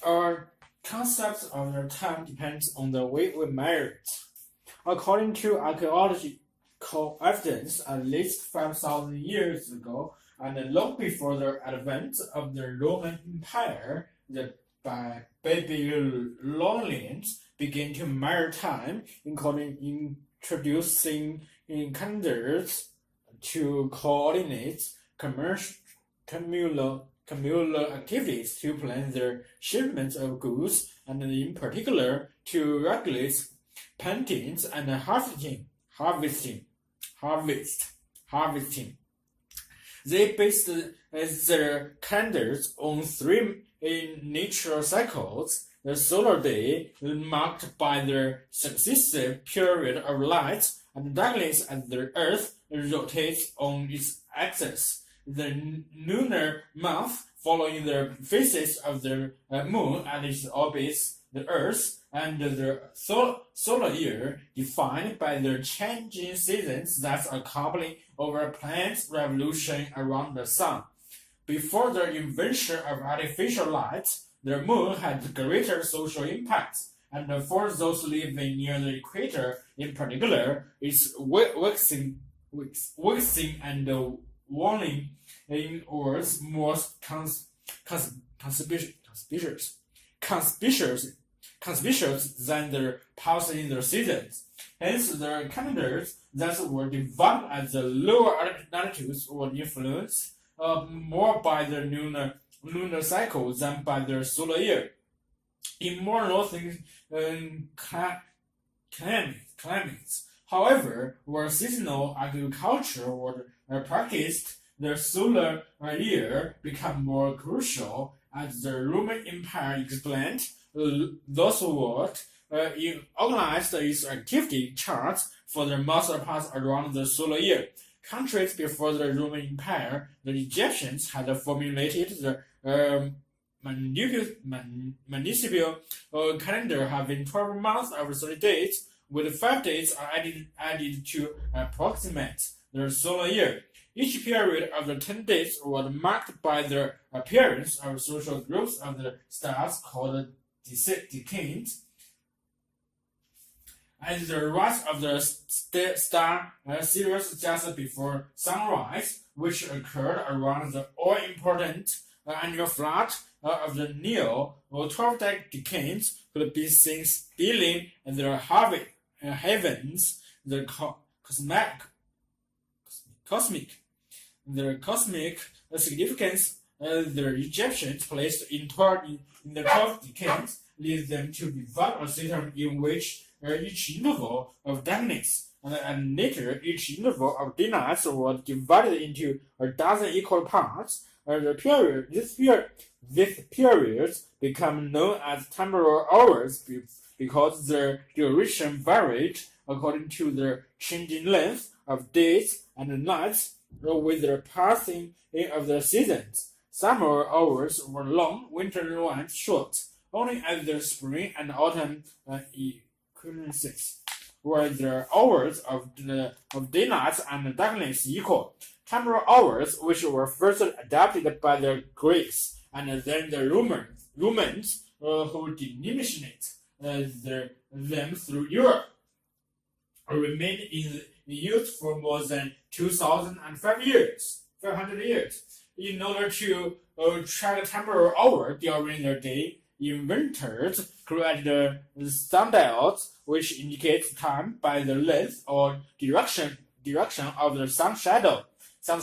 Our concept of the time depends on the way we measure it. According to archaeological evidence, at least 5,000 years ago, and long before the advent of the Roman Empire, the Babylonians began to measure time, including introducing calendars to coordinate communal activities to plan their shipments of goods, and in particular to regulate plantings and harvesting. They based their calendars on three natural cycles: the solar day, marked by the successive period of light and darkness as the Earth rotates on its axis; the lunar month, following the phases of the Moon and its orbits the Earth; and the solar year, defined by the changing seasons that accompany our planet's revolution around the Sun. Before the invention of artificial light, the Moon had greater social impact, and for those living near the equator in particular, its waxing and waning was more conspicuous than the pulse in the seasons. Hence, the calendars that were developed at the lower latitudes were influenced more by the lunar cycle than by the solar year. In more northern climates, however, where seasonal agriculture was practiced, the solar year became more crucial. As the Roman Empire expanded, those worked organized its activity charts for the most part around the solar year. Countries before the Roman Empire, the Egyptians had formulated the municipal calendar having 12 months of 30 days, with 5 days added to approximate the solar year. Each period of the 10 days was marked by the appearance of social groups of the stars called decades. As the rise of the star series just before sunrise, which occurred around the all-important annual flood of the Nile, 12 decades could be seen stealing the heavens. The cosmic significance the Egyptians placed in the 12 decades leads them to develop a system in which each interval of darkness and later each interval of daylight was divided into a dozen equal parts. These periods become known as temporal hours because their duration varied according to the changing length of days and nights with the passing in of the seasons. Summer hours were long, winter ones short. Only at the spring and autumn equinoxes were the hours of daylight and darkness equal. Temporal hours, which were first adopted by the Greeks and then the Romans, who diminished them through Europe, remained in use for more than 500 years. In order to track temporal hour during the day, inventors created sundials, which indicates time by the length or direction of the sun shadow. The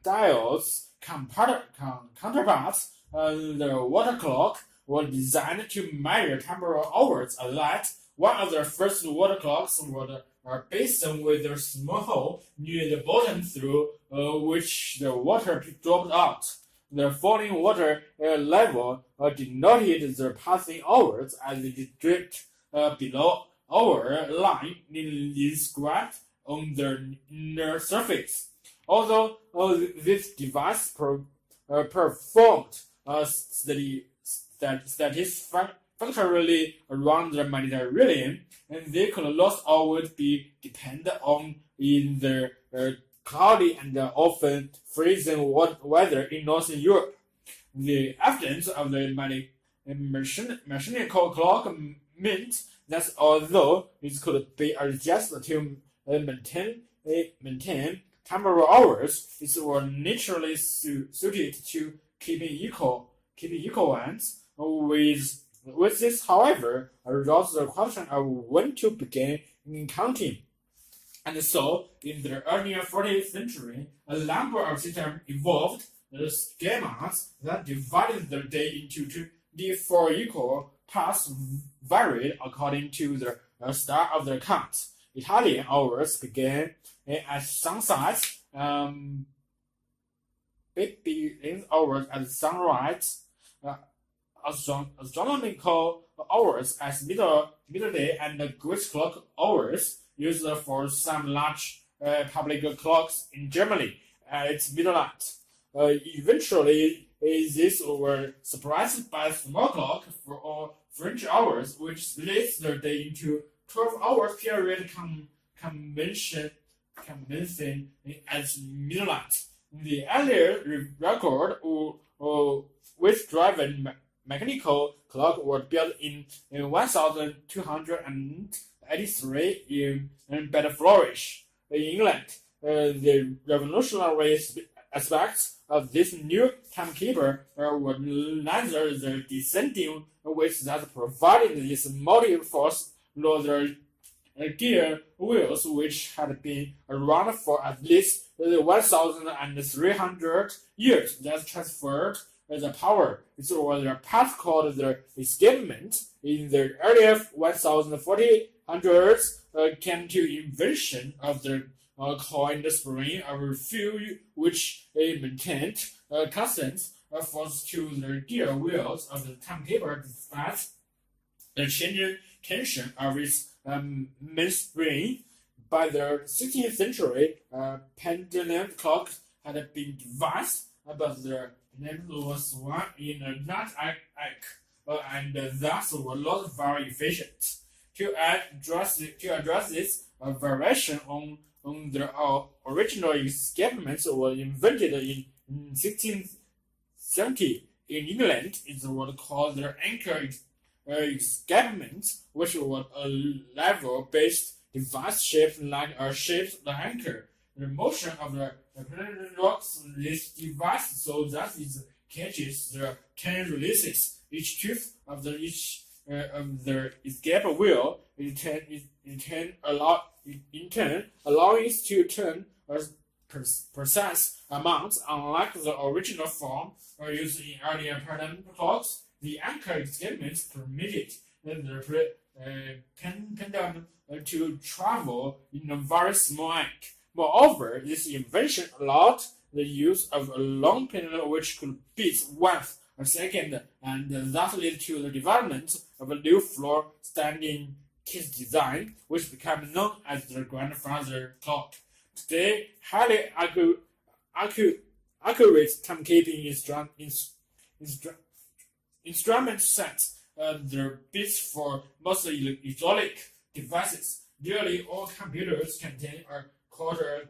sundials counterparts, the water clock, were designed to measure temporal hours at night. One of the first water clocks was a basin with a small hole near the bottom through which the water dropped out. The falling water level denoted the passing hours as it dripped below our line inscribed on the inner surface. Although this device performed satisfactorily around the Mediterranean, and they could not always be depended on in their cloudy and often freezing weather in Northern Europe. The evidence of the mechanical clock meant that although it could be adjusted to maintain temporal hours, it was naturally suited to keeping equal ones. With this, however, arose the question of when to begin counting. And so, in the earlier 14th century, a number of systems evolved, the schemas that divided the day into 24 equal parts varied according to the start of the count. Italian hours began at sunset, begin hours at sunrise, astronomical hours as midday, and Greek clock hours used for some large public clocks in Germany at midnight. Eventually, these were surprised by small clock for French hours, which splits the day into 12-hour period commencing at midnight. The earlier record with driven mechanical clock was built in 1283 in Bedfordshire, in England. The revolutionary aspects of this new timekeeper were neither the descending which that provided this motive force nor the gear wheels which had been around for at least 1,300 years that transferred the power. It was the part called the escapement. In the early 1400s came to invention of the coined spring of fuel which maintained constant force to the gear wheels of the timekeeper despite the changing tension of its mainspring. By the 16th century, pendulum clocks had been devised, but the pendulum was swung in a nut-egg, and thus were not very efficient. To address this variation on the original escapements was invented in 1670 in England. It was called the anchor escapement, which was a lever-based device shaped like a shaped anchor. The motion of the pendulum locks this device so that it catches the 10 releases. Each tooth of the escape wheel in turn allowing it to turn a precise amount. Unlike the original form used in earlier pendulum clocks, the anchor escapement permitted the pendulum to travel in a very small arc. Moreover, this invention allowed the use of a long pendulum which could beat once a second, and thus led to the development of a new floor standing case design, which became known as the grandfather clock. Today, highly accurate timekeeping instrument sets the bits for most electronic devices. Nearly all computers contain a quarter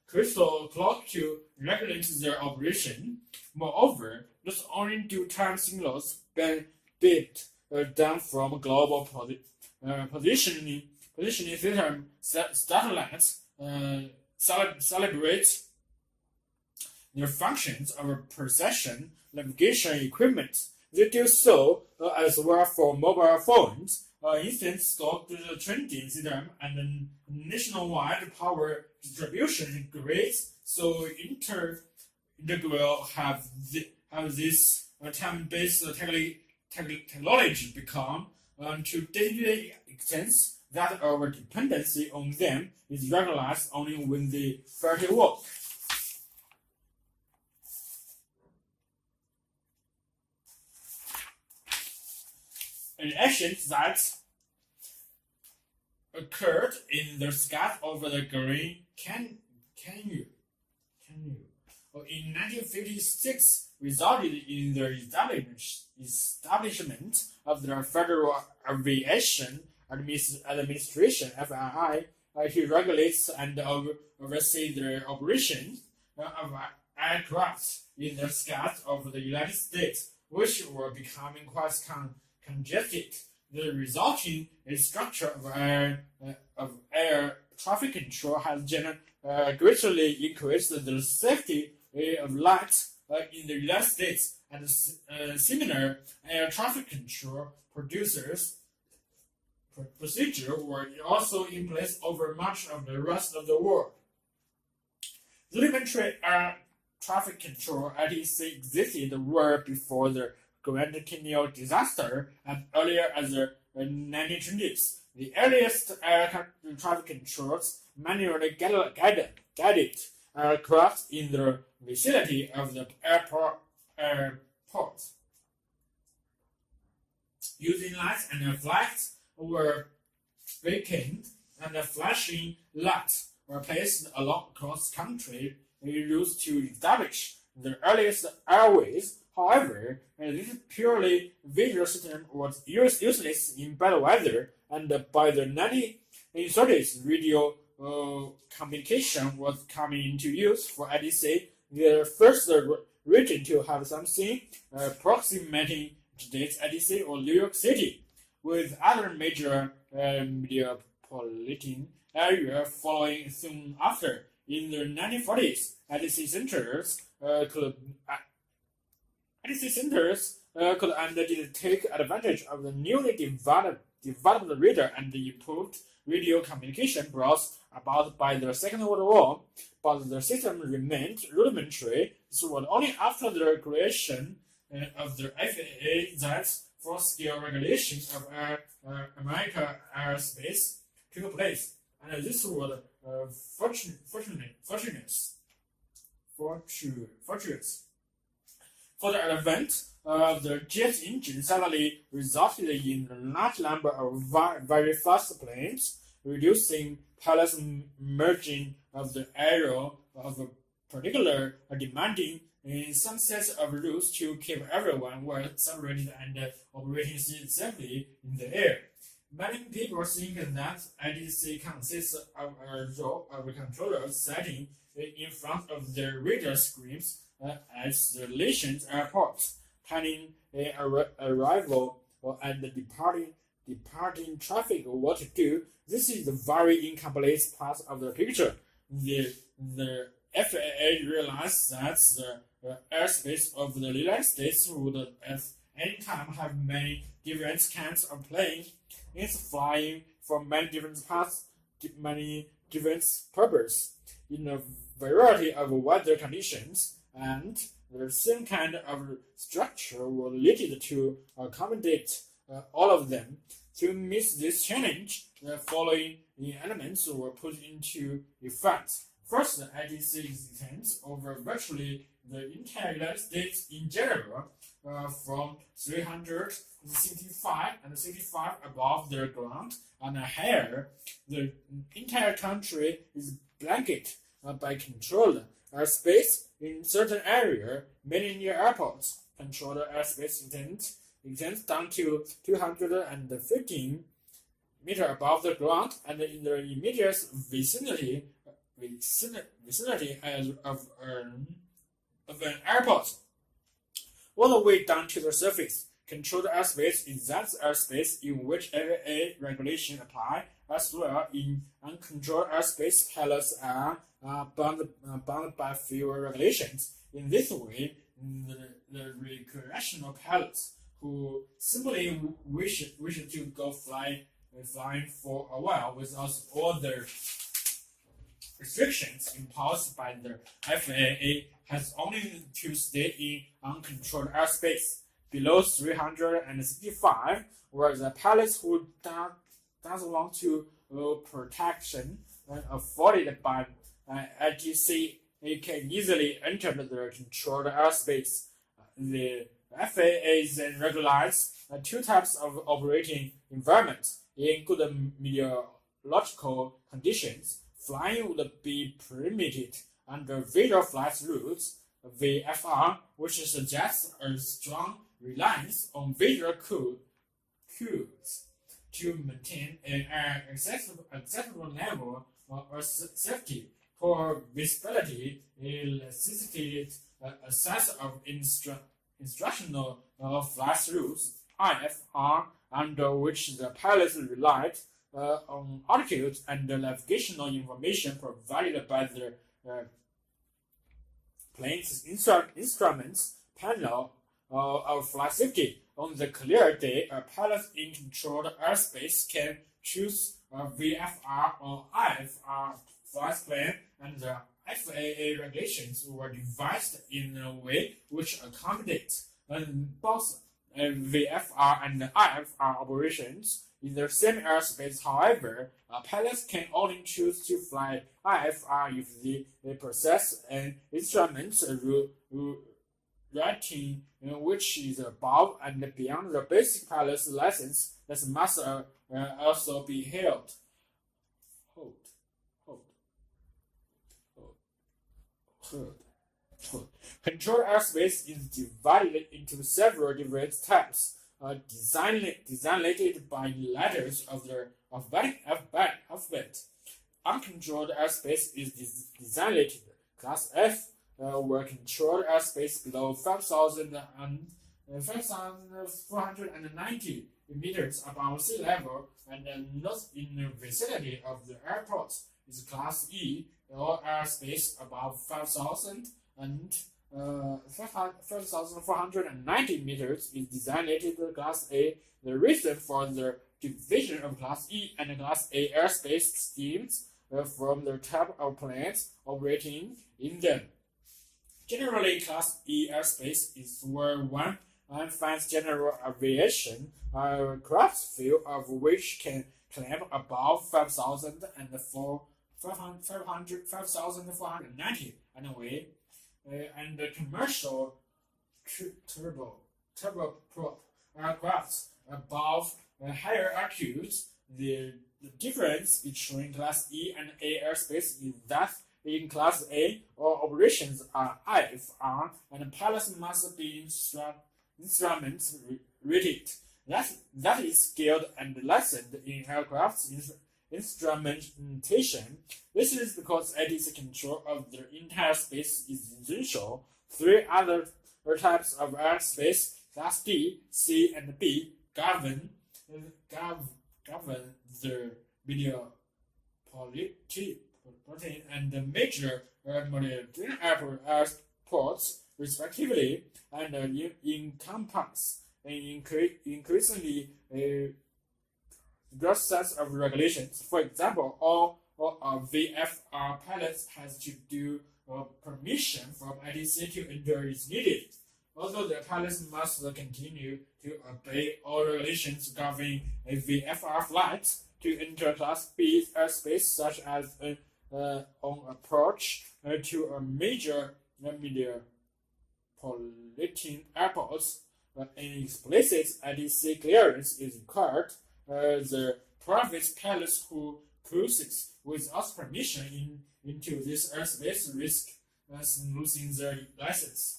crystal clock to regulate their operation. Moreover, not only do time signals beat down from global positioning system satellites celebrate their functions of precision navigation equipment. They do so as well for mobile phones. Instant stock trending system and nationwide power distribution grids so integral have this time-based technology become to daily extents that our dependency on them is recognized only when they fairly work. An action that occurred in the sky over the Green Canyon in 1956 resulted in the establishment of the Federal Aviation Administration (FAA), he regulates and oversees the operation of aircraft in the skies of the United States, which were becoming quite congested. The resulting structure of air traffic control has greatly increased the safety of light in the United States, and similar air traffic control procedure were also in place over much of the rest of the world. Rudimentary air traffic control (ATC) existed well before the Grand Canyon disaster and earlier as the 1920s. The earliest air traffic controls manually guided aircraft in the vicinity of the airport, using lights and flags were beacon and flashing lights were placed across country used to establish the earliest airways. However, this purely visual system was useless in bad weather, and by the 1930s, radio communication was coming into use for ADC, the first region to have something approximating today's ADC or New York City, with other major metropolitan areas following soon after. In the 1940s, ADC centers could and did take advantage of the newly developed radar and the improved radio communication brought about by the Second World War, but the system remained rudimentary. This was only after the creation of the FAA that full-scale regulation of American airspace took place, and this was fortuitous. For the advent of the jet engine suddenly resulted in a large number of very fast planes, reducing pilots' margin of the error of a particular demanding in some sets of rules to keep everyone well separated and operating safely in the air. Many people think that ADC consists of a row of controllers sitting in front of the radar screens at the nation's airports, planning arrival and departing traffic what to do. This is the very incomplete part of the picture. The FAA realized that the airspace of the United States would at any time have many different kinds of planes. It's flying from many different parts, many different purposes, in a variety of weather conditions, and the same kind of structure was needed to accommodate all of them. To meet this challenge, the following elements were put into effect. First, the ADC extends over virtually the entire United States in general, from 365 and 65 above the ground and higher. The entire country is blanketed by controlled airspace in certain areas, many near airports. Controlled airspace extends down to 215 meters above the ground and in the immediate vicinity of an airport. All the way down to the surface. Controlled airspace is that airspace in which FAA regulation apply, as well in uncontrolled airspace. Pilots are bound by fewer regulations. In this way, the recreational pilots who simply wish to go flying for a while without all the restrictions imposed by the FAA has only to stay in uncontrolled airspace below 365, whereas the pilots who doesn't want to protection afforded by ATC can easily enter the controlled airspace. The FAA then regulates two types of operating environments. In good meteorological conditions, flying would be permitted under visual flight rules, VFR, which suggests a strong reliance on visual cues to maintain an acceptable level of safety for visibility, elasticity, access of instructional flight rules (IFR), under which the pilots relied on altitude and navigational information provided by the plane's instruments panel of flight safety. On the clear day, a pilot in controlled airspace can choose a VFR or IFR flight plan, and the FAA regulations were devised in a way which accommodates both VFR and IFR operations in the same airspace. However, pilots can only choose to fly IFR if they possess an instrument rating which is above and beyond the basic pilot's license that must also be held. Controlled airspace is divided into several different types, designated by letters of the alphabet. Uncontrolled airspace is designated Class F, where controlled airspace below 5,490 meters above sea level and not in the vicinity of the airport is Class E, or airspace above 5,490 meters is designated Class A. The reason for the division of Class E and Class A airspace stems from the type of planes operating in them. Generally, Class E airspace is where one finds general aviation aircraft, few of which can climb above 5,490 anyway, and the commercial turboprop aircraft above higher altitudes. The difference between Class E and A airspace is that in Class A, all operations are IFR, and pilots must be instrument rated. That is skilled and licensed in aircraft instrumentation. This is because ATC control of the entire space is essential. Three other types of airspace, Class D, C, and B, govern the video polity and the major airports, respectively, and encompass an increasingly broad set of regulations. For example, all VFR pilots has to do permission from ATC to enter is needed. Although the pilots must continue to obey all regulations governing a VFR flight to enter Class B airspace, such as on approach to a major metropolitan airports, an explicit ATC clearance is required. The private pilots who cruises without permission into this airspace risk losing their license.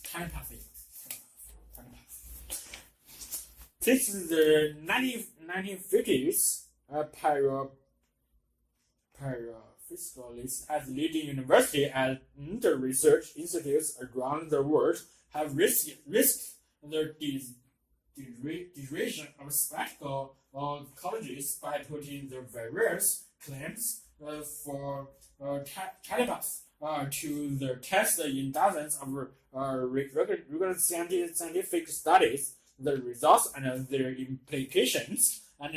Telepathy. Since the 1950s, paraphysicalists at leading universities and research institutes around the world have risked the duration of spectacle colleges by putting their various claims for telepaths to the test in dozens of rigorous scientific studies, the results and their implications, and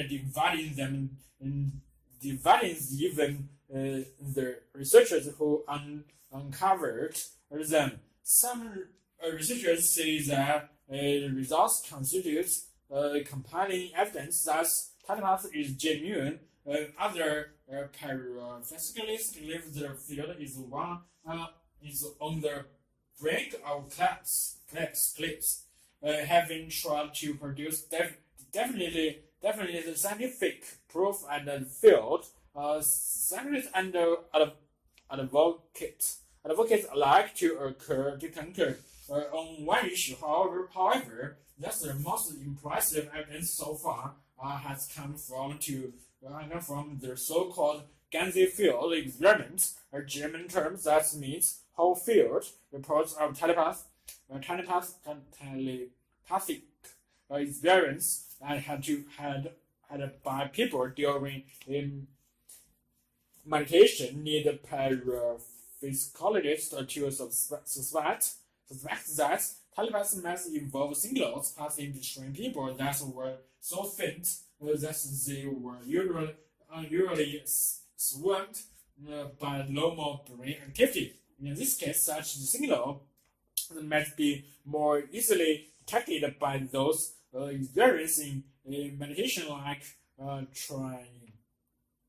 dividing even the researchers who uncovered them. Some researchers say that the results constitute compelling evidence that telepathy is genuine. Other paraphysicalists believe the field is on the brink of collapse, having tried to produce definitely scientific proof and field scientists and advocates like to concur on one issue. However, that's the most impressive evidence so far has come from the so-called Ganzi field experiments, a German term that means whole field reports of telepathic experience and had by people during meditation need parapsychologists to suspect that telepathy might involve signals passing between people that were so faint that they were unusually swamped by normal brain activity. In this case, such signal might be more easily detected by those experiencing meditation like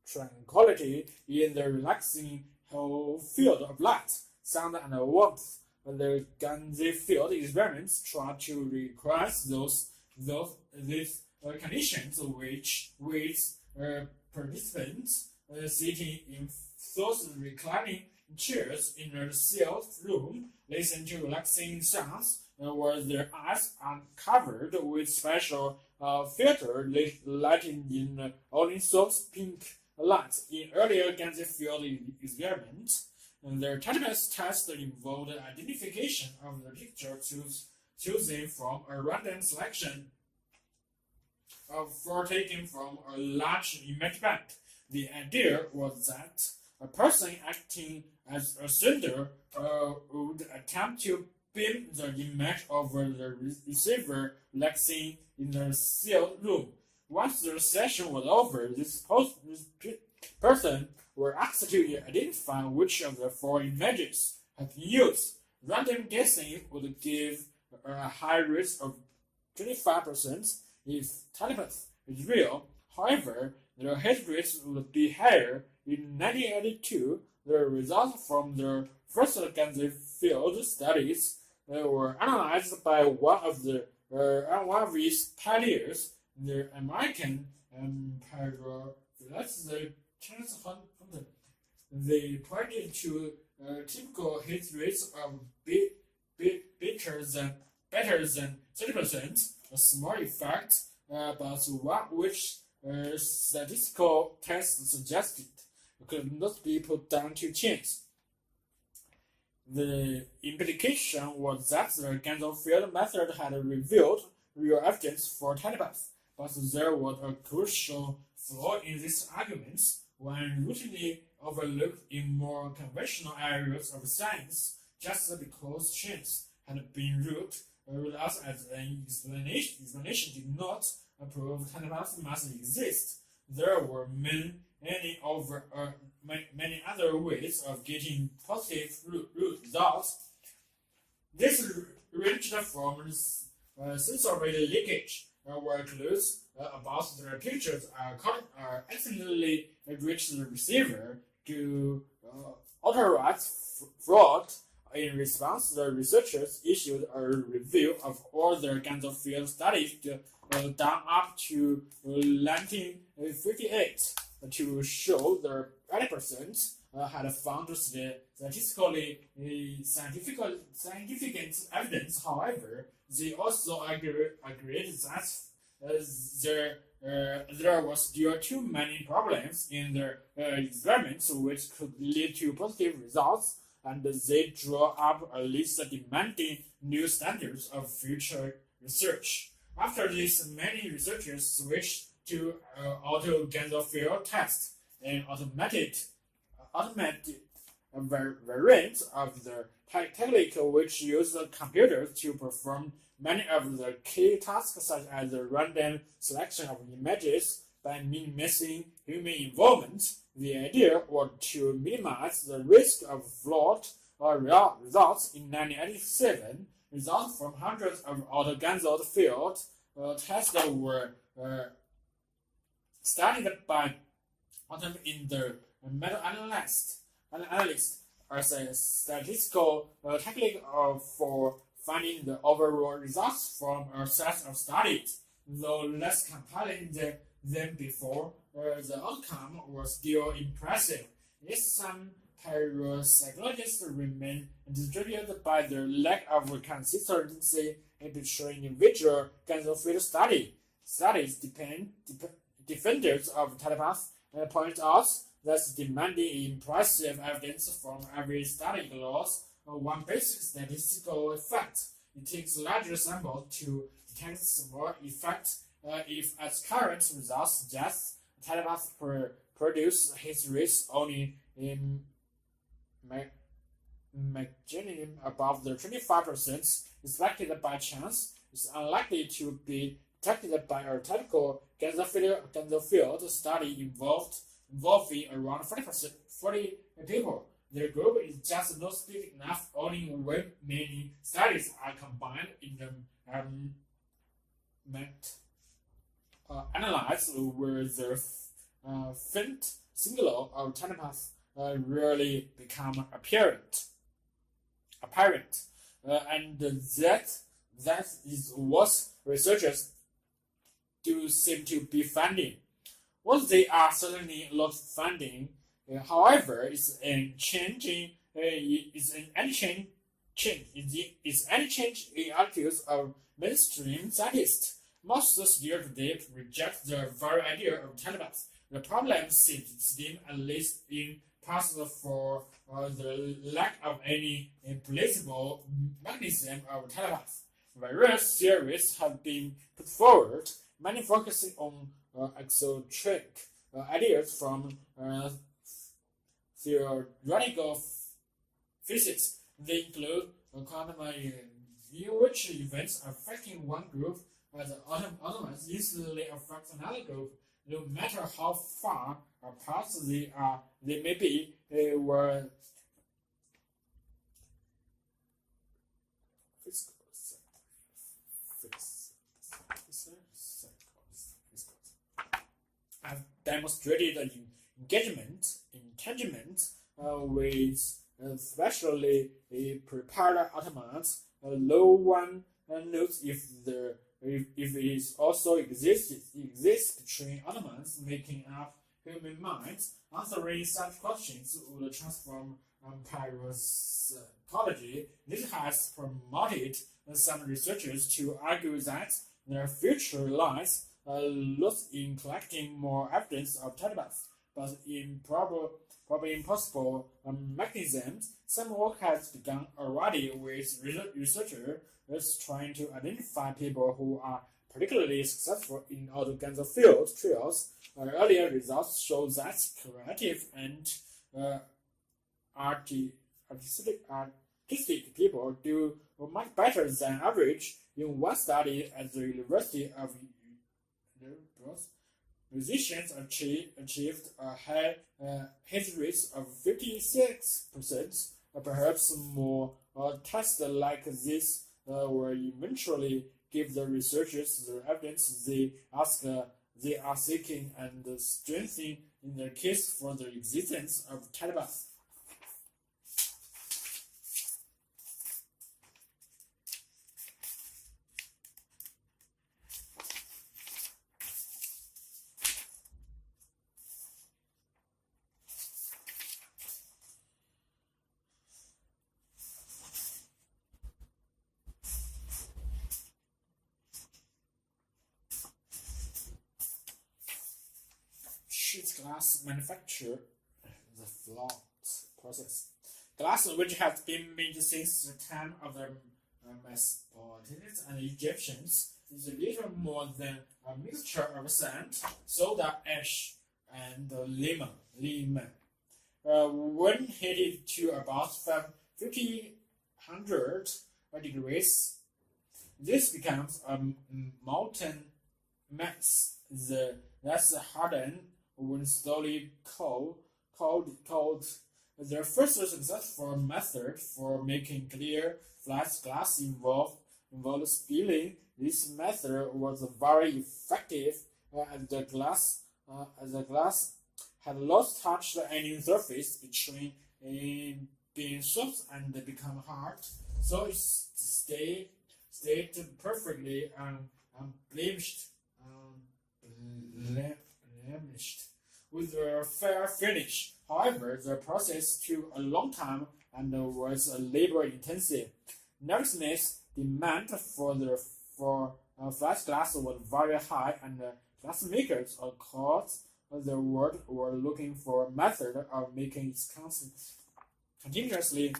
tranquility in the relaxing whole field of light, sound, and warmth. The Ganzi field experiments try to recreate these conditions with participants sitting in those reclining chairs in a sealed room, listen to relaxing sounds, where their eyes are covered with special filter lighting in only soft pink light. In earlier Ganzi field experiments, their telepathy test involved identification of the picture chosen from a random selection taken from a large image bank. The idea was that a person acting as a sender would attempt to beam the image over the receiver relaxing in the sealed room. Once the session was over, this person were asked to identify which of the four images had been used. Random guessing would give a high risk of 25% if telepathy is real. However, the hit rate would be higher. In 1982, the results from the first Ganzi field studies were analyzed by one of these pioneers, the American They pointed to typical hit rates of better than 30%, a small effect, but one which statistical tests suggested could not be put down to chance. The implication was that the Ganzi field method had revealed real evidence for telepathy, but there was a crucial flaw in these arguments. One routinely overlooked in more conventional areas of science, just because chance had been ruled out as an explanation did not prove telepathy must exist. There were many other ways of getting positive results. This ranged from sensory leakage, where clues about the pictures are accidentally reach the receiver, to authorized fraud. In response, the researchers issued a review of all the Ganzi field studies done up to 1958 to show the 80% had found statistically significant evidence. However, they also agreed that there was still too many problems in the experiments which could lead to positive results, and they drew up a list demanding new standards of future research. After this, many researchers switched to auto Ganzi field test, an automated variant of the technique which used computers to perform many of the key tasks, such as the random selection of images by minimizing human involvement. The idea was to minimize the risk of flawed results. In 1987, results from hundreds of auto Ganzi field tests were studied by in the meta-analyst as a statistical technique for finding the overall results from a set of studies. Though less compelling than before, the outcome was still impressive. If some Parapsychologists remain distracted by the lack of consistency between individual field studies. Defenders of telepaths point out that demanding impressive evidence from every study ignores one basic statistical fact. It takes larger samples to detect small effects. If, as current results suggest, telepaths produce histories only in margin above the 25% expected by chance, is unlikely to be detected by a typical Ganser field study involving around 40 people. Their group is just not big enough only when many studies are combined in the analyze where the faint signal of telepath really become apparent. And that is what researchers do seem to be finding. What they are certainly not finding, however, is any change in attitudes of mainstream scientists. Most still today reject the very idea of telepath. The problem seems, at least in part, for the lack of any plausible mechanism of telepath. Various theories have been put forward, many focusing on exoteric ideas from theoretical physics. They include quantum in which events affecting one group as autonomous easily affect another group, no matter how far apart they may be. Were have demonstrated engagement with specially prepared automatons. No one knows if it also exists between automatons making up human minds. Answering such questions would transform parapsychology. This has prompted some researchers to argue that their future lies not in collecting more evidence of telepaths, but in probably impossible mechanisms. Some work has begun already with researchers trying to identify people who are particularly successful in organ field trials. Earlier results show that creative and artistic people do much better than average. In one study at the University of musicians achieved a high hit rate of 56%. Perhaps more tests like this will eventually give the researchers the evidence they are seeking and strengthen in their case for the existence of telepath. Sheet glass manufacture, the flawed process. Glass, which has been made since the time of the Mesopotamians and Egyptians, is little more than a mixture of sand, soda ash, and lemon. When heated to about 1500 degrees, this becomes a molten mass that's hardened when slowly cold. The first successful method for making clear flat glass involved spilling. This method was very effective as the glass had lost touched any surface between being soft and become hard, so it stayed perfectly unblemished. with a fair finish. However, the process took a long time and was labor-intensive. Nevertheless, demand for flat glass was very high, and glassmakers across the world were looking for a method of making it continuously.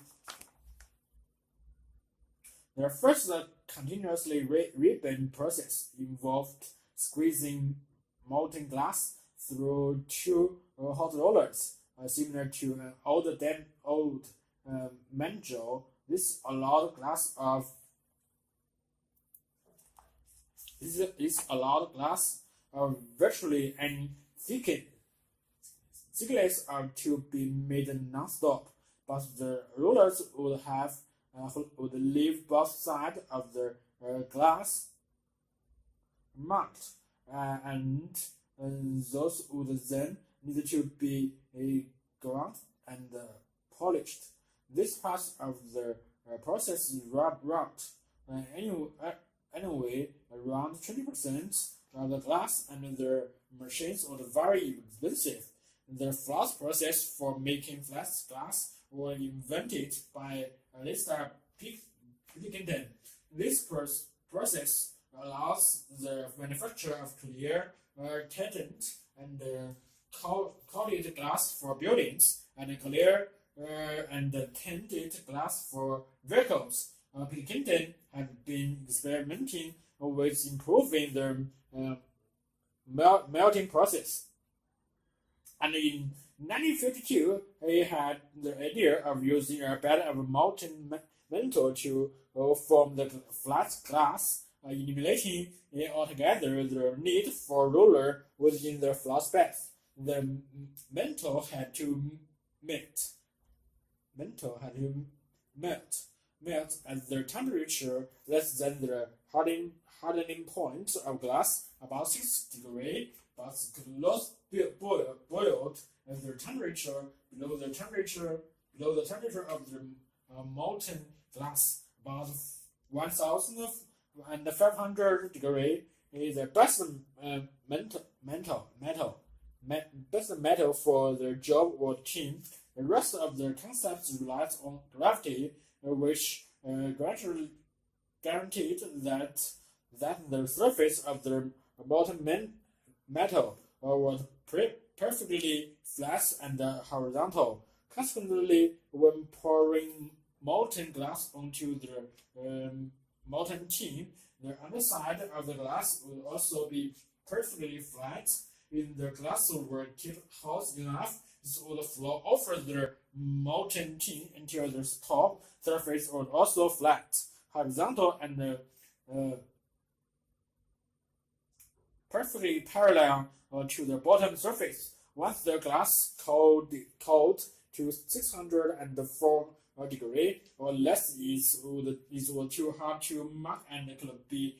The first continuously ribbon process involved squeezing molten glass through two hot rollers, similar to an old mantle. This allowed glass of virtually any thickness to be made non-stop, but the rollers would leave both sides of the glass marked, and those would then need to be ground and polished. This part of the process is rubbed. Anyway, around 20% of the glass, and the machines were very expensive. The floss process for making flat glass was invented by Lisa Pilkington. This process allows the manufacture of clear, tinted, and coated glass for buildings, and clear and tinted glass for vehicles. Pilkington had been experimenting with improving the melting process, and in 1952 he had the idea of using a bed of molten metal to form the flat glass, eliminating altogether the need for roller within the floss bed. The metal had to melt at the temperature less than the hardening point of glass, about 6 degrees, but could not be boiled at the temperature below the temperature of the molten glass, about 1,500 degrees. Is the best metal for the job was tin. The rest of the concept relies on gravity, which guaranteed that the surface of the molten metal was perfectly flat and horizontal. Consequently, when pouring molten glass onto the molten tin, the underside of the glass would also be perfectly flat. If the glass were kept hot enough, it would flow over the molten tin until the top surface was also flat, horizontal, and perfectly parallel to the bottom surface. Once the glass cooled to 604 degrees or less, it was too hard to melt and could be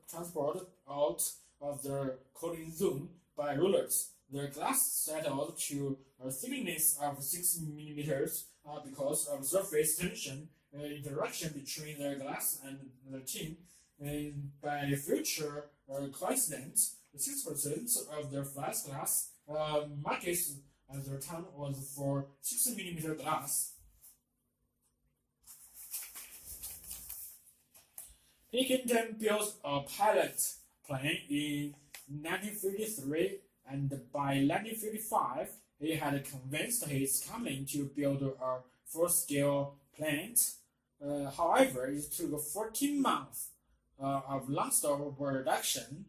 transported out of the cooling zone by rollers. The glass settled to a thickness of 6 millimeters because of surface tension interaction between the glass and the tin. And by future coincidence, 6% of the flat glass market at the time was for 6 millimeter glass. Pilkington built a pilot plant in 1953, and by 1955, he had convinced his company to build a full-scale plant. However, it took 14 months of long-stop production,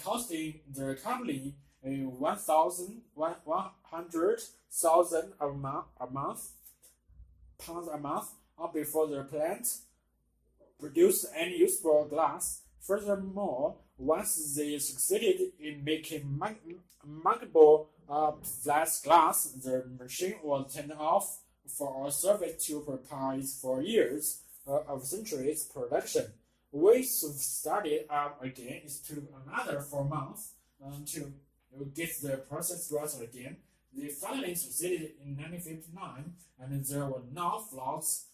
costing the company £100,000 a month before the plant produced any useful glass. Furthermore, once they succeeded in making marketable flat glass, the machine was turned off for a service to prepare it for years of centuries production. We started up again. It took another 4 months to get the process right again. They finally succeeded in 1959, and there were now floats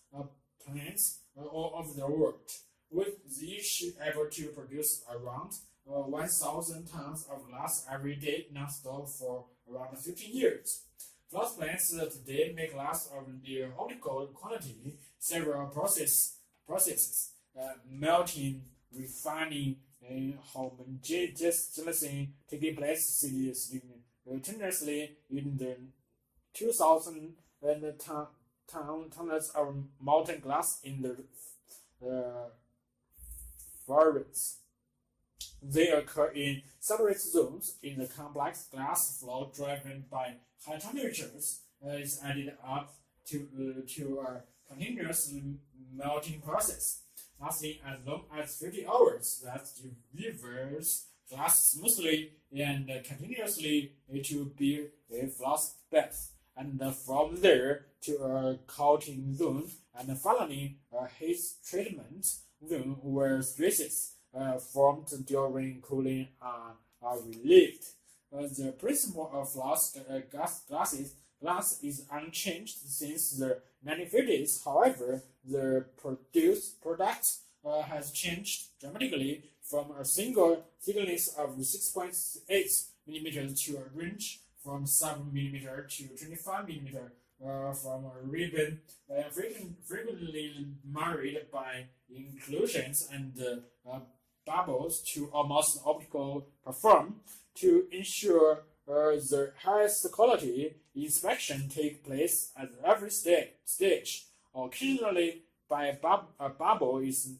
plants all over the world, with each able to produce around 1,000 tons of glass every day non-stop for around 15 years. Glass plants today make glass of near optical quantity. Several processes, melting, refining, and homogenization taking place simultaneously in the 2,000 tons of molten glass in the furnace. They occur in separate zones in the complex glass flow driven by high temperatures. Is added up to a continuous melting process, lasting as long as 50 hours. That delivers glass smoothly and continuously to be a flask bed, and from there to a coating zone, and finally a heat treatment zone where stresses formed during cooling are relieved. The principle of glass is unchanged since the 1950s. However, the product has changed dramatically from a single thickness of 6.8 mm to a range from 7 mm to 25 mm from a ribbon, frequently married by inclusions and bubbles to almost optical perform. To ensure the highest quality, inspection takes place at every stage. Occasionally, a bubble is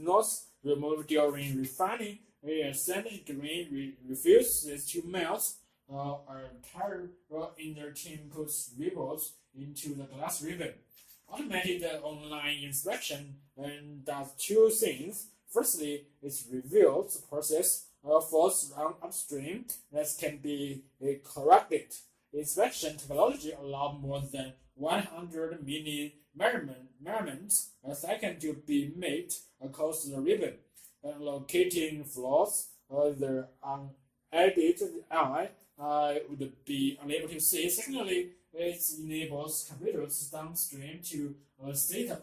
not removed during refining. A sandwich grain refuses to melt. A tire inner team puts ripples into the glass ribbon. Automated online inspection does two things. Firstly, it reveals the process faults upstream that can be corrected. Inspection technology allows more than 100 million measurements a second to be made across the ribbon, locating flaws the unaided eye would be unable to see. Secondly, it enables computers downstream to steer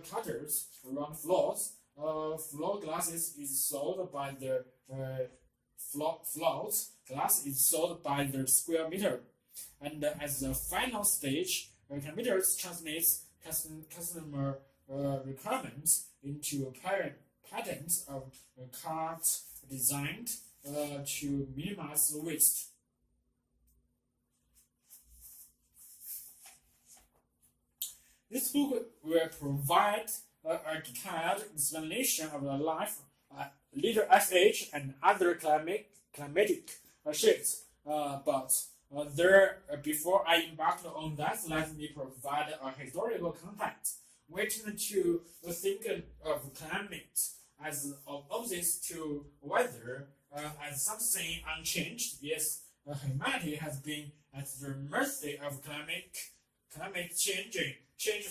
cutters around flaws. Floor glasses is sold by the float glass is sold by the square meter, and as the final stage, computers transmits customer requirements into patterns of cards designed to minimize waste. This book will provide a detailed explanation of the life, little SH, and other climatic shifts. Before I embark on that, let me provide a historical context. We tend to think of climate as opposite to weather, as something unchanged. Yes, humanity has been at the mercy of climate change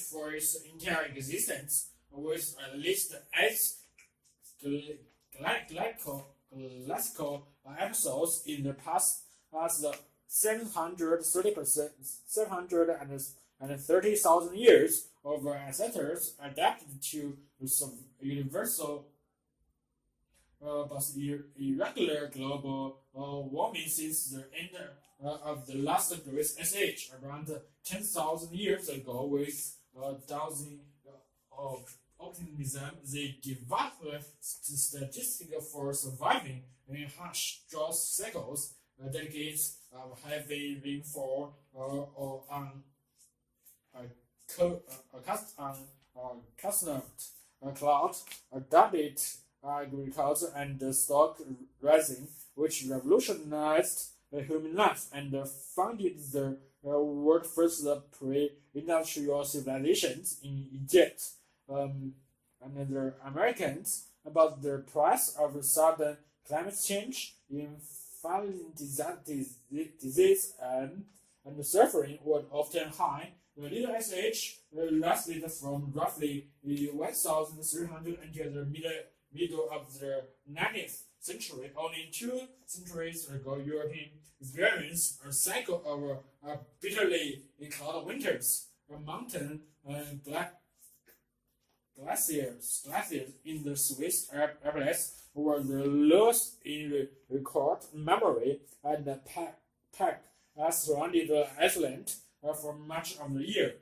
for its entire existence, with at least 8 classical episodes in the past as 730,000 years of ancestors adapted to universal but irregular global warming since the end of the last great age, around 10,000 years ago. With a dozen of optimism, they developed statistics for surviving in harsh drought cycles, decades of heavy rainfall, or cloud, adapted agriculture, and stock raising, which revolutionized human life and founded the world's first pre-industrial civilizations in Egypt. And the Americans about the price of sudden climate change, infalling disease and suffering was often high. The little SH lasted from roughly 1,300 until the middle of the 19th century. Only 2 centuries ago, European experienced a cycle of bitterly cold winters. A mountain glaciers in the Swiss Alps were the lowest in record memory and the pack surrounded the island for much of the year.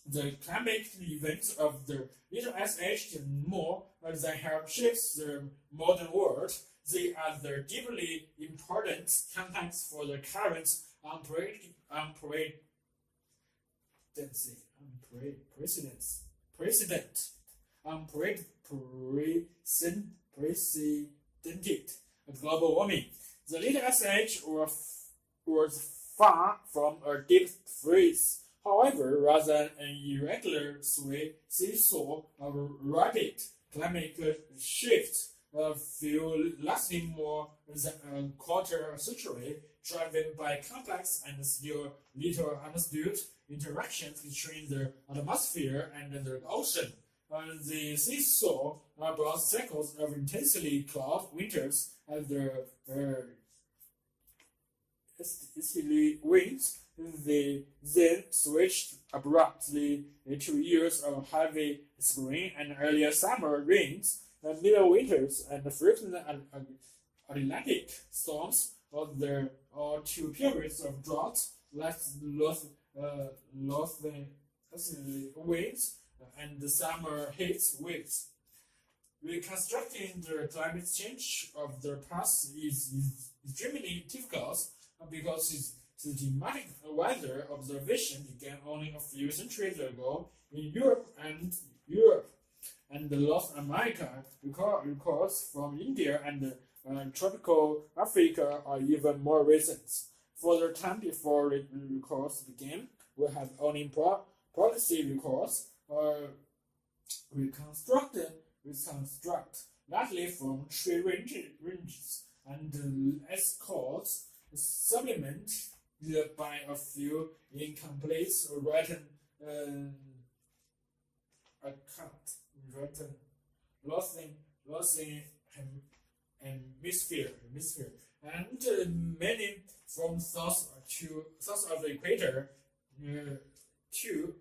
The climate events of the Little Ice Age did more than help shape the modern world. They are the deeply important context for the current unprecedented global warming. The Little Ice Age was far from a deep freeze. However, rather than an irregular seesaw of rapid climatic shifts, few lasting more than a quarter century, driven by complex and still little understood interactions between the atmosphere and the ocean. The seesaw brought cycles of intensely cold winters and the easterly winds. They then switched abruptly to years of heavy spring and earlier summer rains, middle winters, and frequent Atlantic storms, or two periods of drought, less winds, and the summer heat waves. Reconstructing the climate change of the past is extremely difficult because the dramatic weather observation began only a few centuries ago in Europe and North America. Records from India and tropical Africa are even more recent. For the time before records began, we have only policy records reconstruct largely from tree ranges and escorts, supplemented by a few incomplete written losing hemisphere, and many from south of the equator, too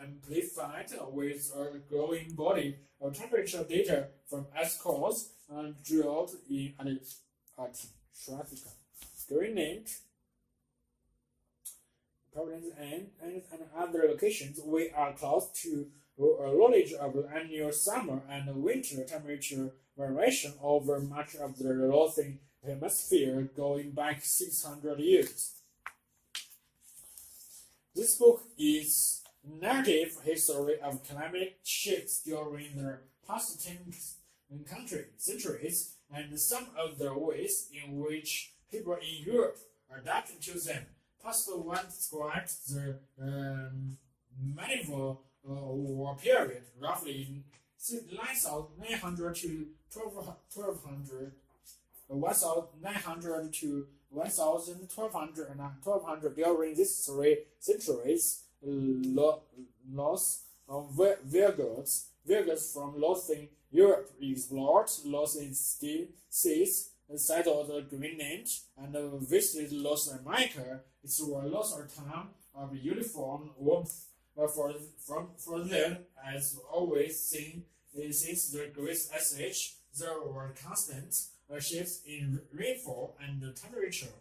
amplified with a growing body of temperature data from ice cores drilled in Antarctica, Greenland, and other locations. We are close to a knowledge of annual summer and winter temperature variation over much of the northern hemisphere going back 600 years. This book is narrative history of climate shifts during the past 10 centuries and some of the ways in which people in Europe adapted to them. Past one describes the medieval war period, roughly 900 to 1200, 1900 to 1200, and 1200. During these 3 centuries, loss of Virgos from northern Europe explored northern seas, settled Greenland, and visited North America. It was a time of uniform warmth for them, as always seen since the Great Ice Age. There were constant shifts in rainfall and temperature.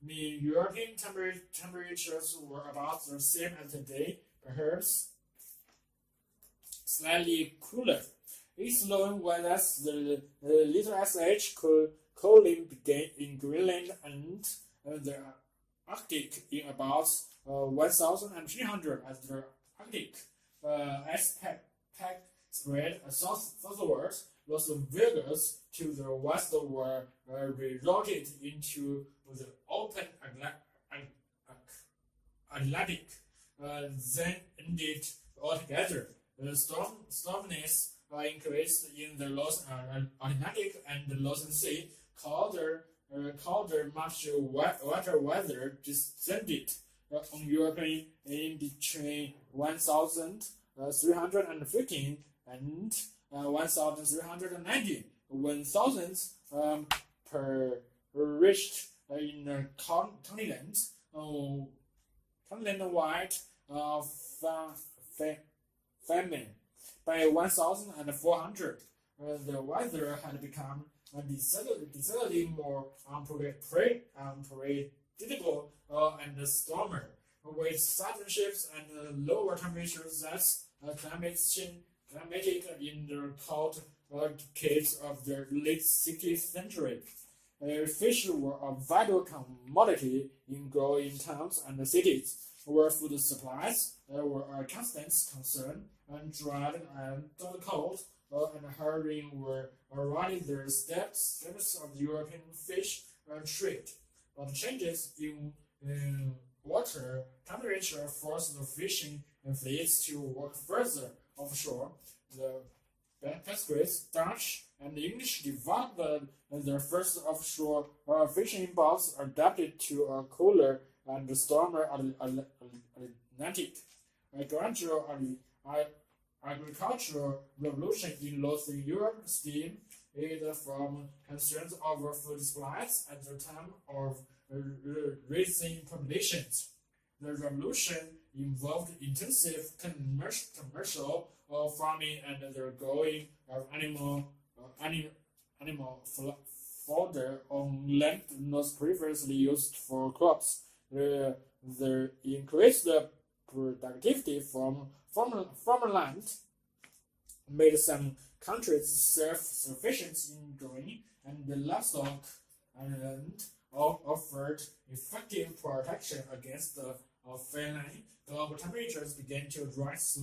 The European temperatures were about the same as today, perhaps slightly cooler. It's known whether the Little Ice Age cooling began in Greenland and the Arctic in about 1300 as the Arctic ice pack spread southward. Those Virgos to the west were rerouted into the open Atlantic, then ended altogether. The storminess increased in the North Atlantic and the Northern Sea. Colder, much wetter weather descended on Europe in between 1315 and 1390, when thousands perished in the continent-wide famine. By 1400, the weather had become decidedly more unpredictable and stormier, with sudden shifts and lower temperatures that climatic in the cold decades of the late 16th century. Fish were a vital commodity in growing towns and cities, where food supplies were a constant concern, and drought and the cold and herring were already the steps of European fish trade. But changes in water temperature forced the fishing fleets to work further offshore. The Portuguese, Dutch, and English developed their first offshore fishing boats adapted to a cooler and stormier Atlantic. A gradual agricultural revolution in Northern Europe stemmed from concerns over food supplies at the time of rising populations. The revolution involved intensive commercial farming and the growing of animal fodder on land not previously used for crops. The increased productivity from farmland made some countries self-sufficient in grain and livestock and offered effective protection against the famine. Global temperatures began to rise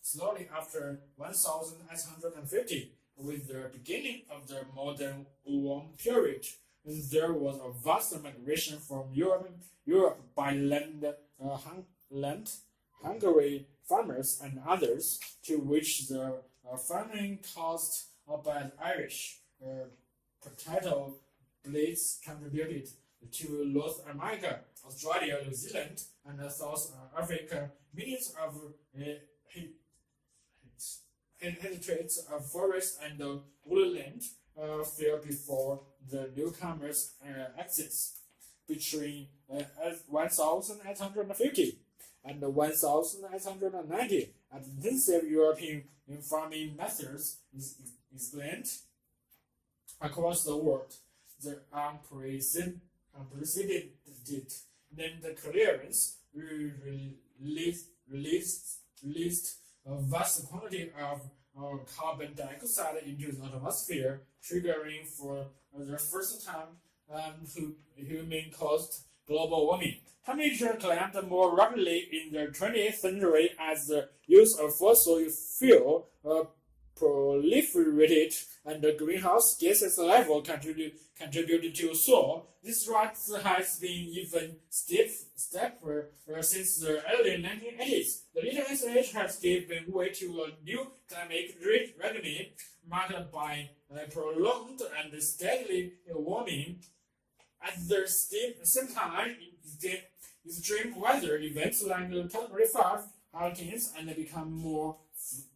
slowly after 1850. With the beginning of the modern warm period, there was a vast migration from Europe by Hungary farmers and others, to which the farming caused by the Irish potato blades contributed to North America, Australia, New Zealand, and South Africa. Millions of hectares of forest and woodland fell before the newcomers' access. Between 1850 and 1890, intensive European farming methods explained across the world. The unprecedented land clearance released a vast quantity of carbon dioxide into the atmosphere, triggering for the first time human-caused global warming. Temperature climbed more rapidly in the 20th century as the use of fossil fuel proliferated and the greenhouse gases level contributed to soar. This rise has been even steeper since the early 1980s. The Little Ice Age has given way to a new climate regime marked by prolonged and steadily warming. At the same time, extreme weather events like the Category 5 hurricanes and become more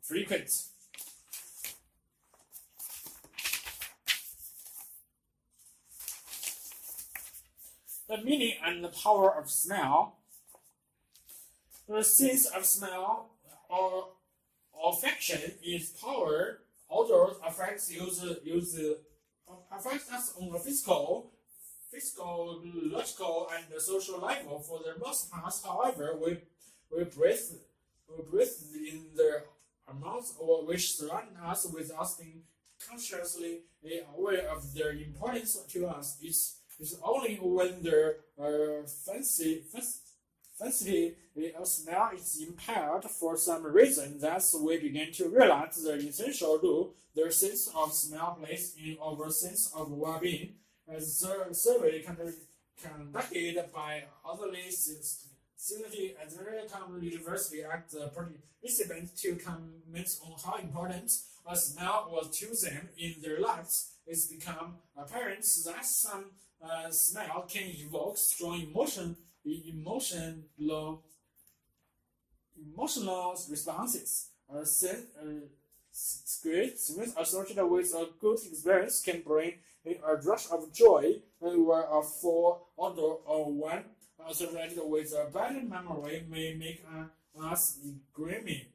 frequent. The meaning and the power of smell. The sense of smell or olfaction is power. Odors affects us on the physical, logical, and social level. For the most part, however, we breathe in the amounts which surround us without being consciously aware of their importance to us. It's only when the sensitivity of smell is impaired for some reason that we begin to realize the essential role the sense of smell plays in our sense of well-being. As a survey conducted by Otherly Society at the University asked the participants to comment on how important a smell was to them in their lives. It's become apparent that some smell can evoke strong emotional responses. Smells associated with a good experience can bring a rush of joy, where a full odor or one associated with a bad memory may make us grimace.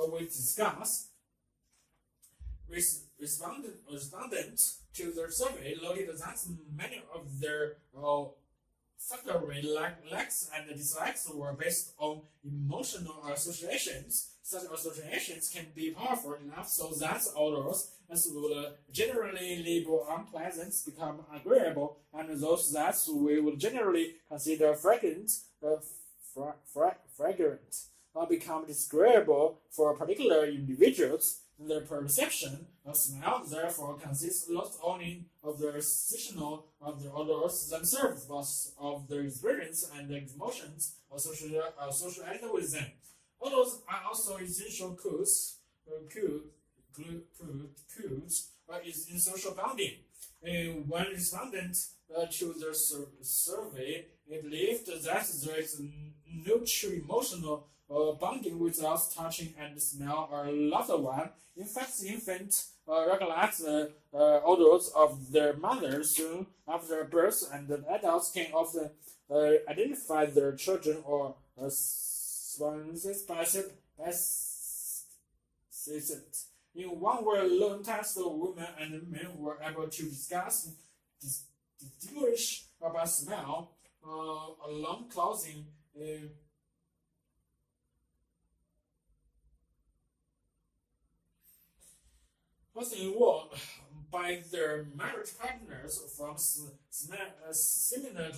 we discussed, respondents to the survey noted that many of their factory likes and dislikes were based on emotional associations. Such associations can be powerful enough so that odors as would generally label unpleasant become agreeable, and those that we would generally consider fragrant become disagreeable for particular individuals. The perception of smell therefore consists not only of the seasonal of the odors themselves, but of the experience and the emotions associated with them. Odors are also essential cues in social bonding. One respondent to the survey believed that there is no true emotional bonding without touching and smell a loved one. In fact, infants recollect the odors of their mother soon after birth, and adults can often identify their children or spouses by seasons. In one well-known test, women and men were able to distinguish by smell along clothing. Worn by their marriage partners from similar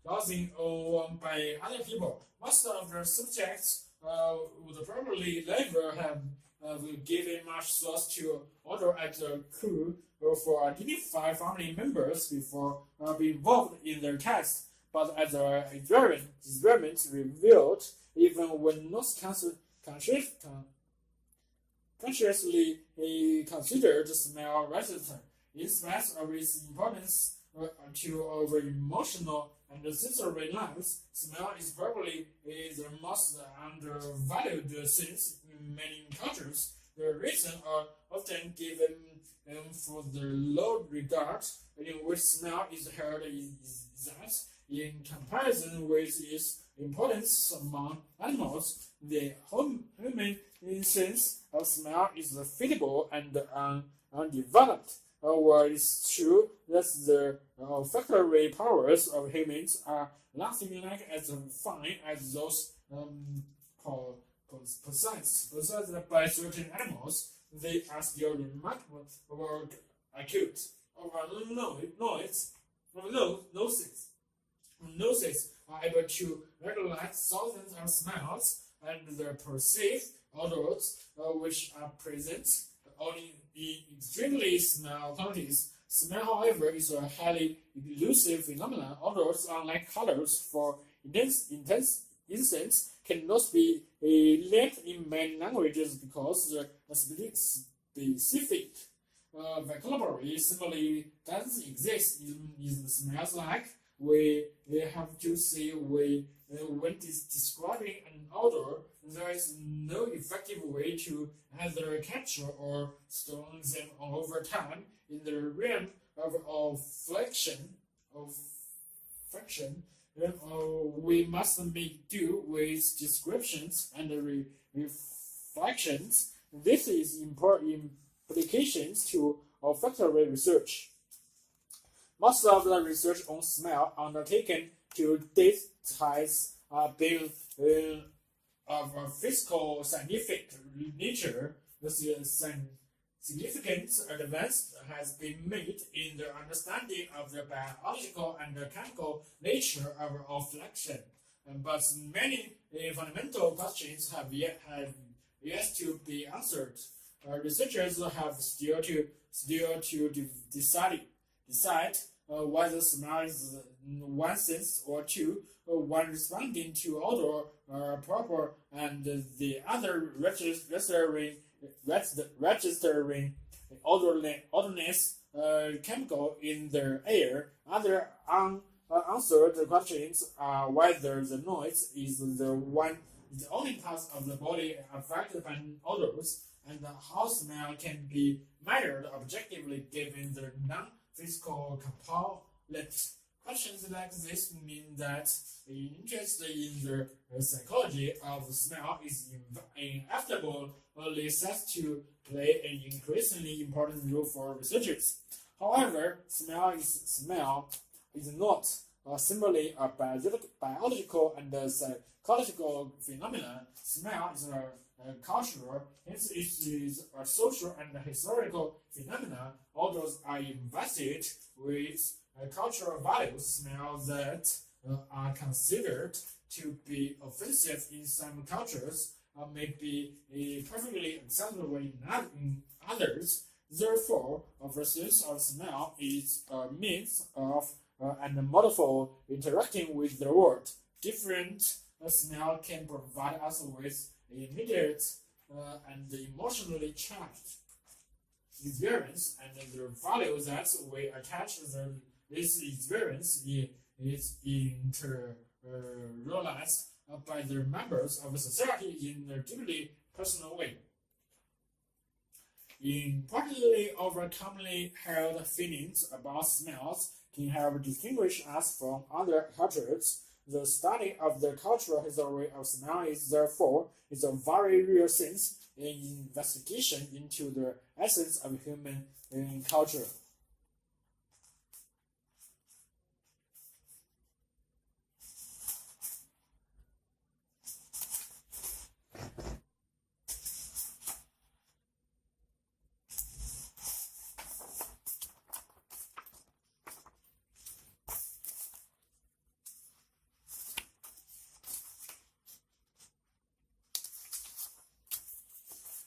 clothing worn by other people. Most of the subjects would probably never have given much thought to odor as a clue for identify family members before being involved in their test. But as the experiment revealed, even when not consciously considered smell register, in spite of its importance to our emotional and sensory lives, smell is probably the most undervalued sense in many cultures. The reason are often given for the low regard in which smell is held is that, in comparison with its importance among animals, the human sense of smell is feeble and undeveloped. While it's true that the olfactory powers of humans are nothing like as fine as those possessed by certain animals, they are still remarkable for acute noses are able to recognize thousands of smells and the perceived odors which are present only in extremely small quantities. Smell, however, is a highly elusive phenomenon. Odors, unlike colors, for instance, cannot be linked in many languages because the specific vocabulary simply doesn't exist in smells like we have to say when describing an odor, there is no effective way to either capture or store them over time. In the realm of olfaction, we must make do with descriptions and reflections. This is important implications to olfactory research. Most of the research on smell undertaken to date has been of a physical scientific nature. The significant advance has been made in the understanding of the biological and chemical nature of olfaction, but many fundamental questions have yet to be answered. Researchers have still to decide whether smell is one sense or two, one responding to odor proper and the other registering odorless chemical in the air. Other unanswered questions are whether the noise is the only part of the body affected by odors, and how smell can be measured objectively given the non-physical components. Questions like this mean that interest in the psychology of smell is inevitably set to play an increasingly important role for researchers. However, smell is not simply a biological and psychological phenomenon. Smell is a cultural, hence it is a social and historical phenomenon. Authors are invested with cultural values. Smell that are considered to be offensive in some cultures may be perfectly acceptable in others. Therefore, a sense of smell is a means of and a model for interacting with the world. Different smell can provide us with immediate and emotionally charged experience, and the value that we attach this experience is internalized by the members of society in a deeply personal way. Importantly, our commonly held feelings about smells can help distinguish us from other cultures. The study of the cultural history of smell is therefore a very real sense an investigation into the essence of human culture.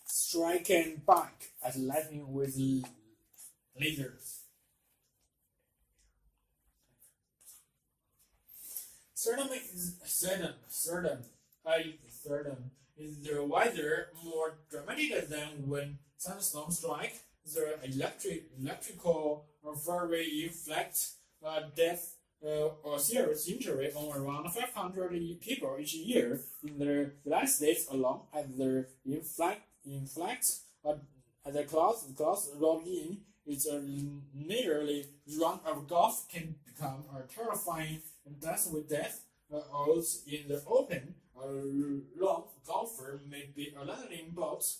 Striking back at lightning with lasers. Certain is the weather more dramatic than when thunderstorms strike. The electrical fiery inflict death or serious injury on around 500 people each year in the United States alone, as the inflict the clouds roll in. It's a nearly round of golf can become a terrifying death with death. Odds in the open, a long golfer may be a lightning bolt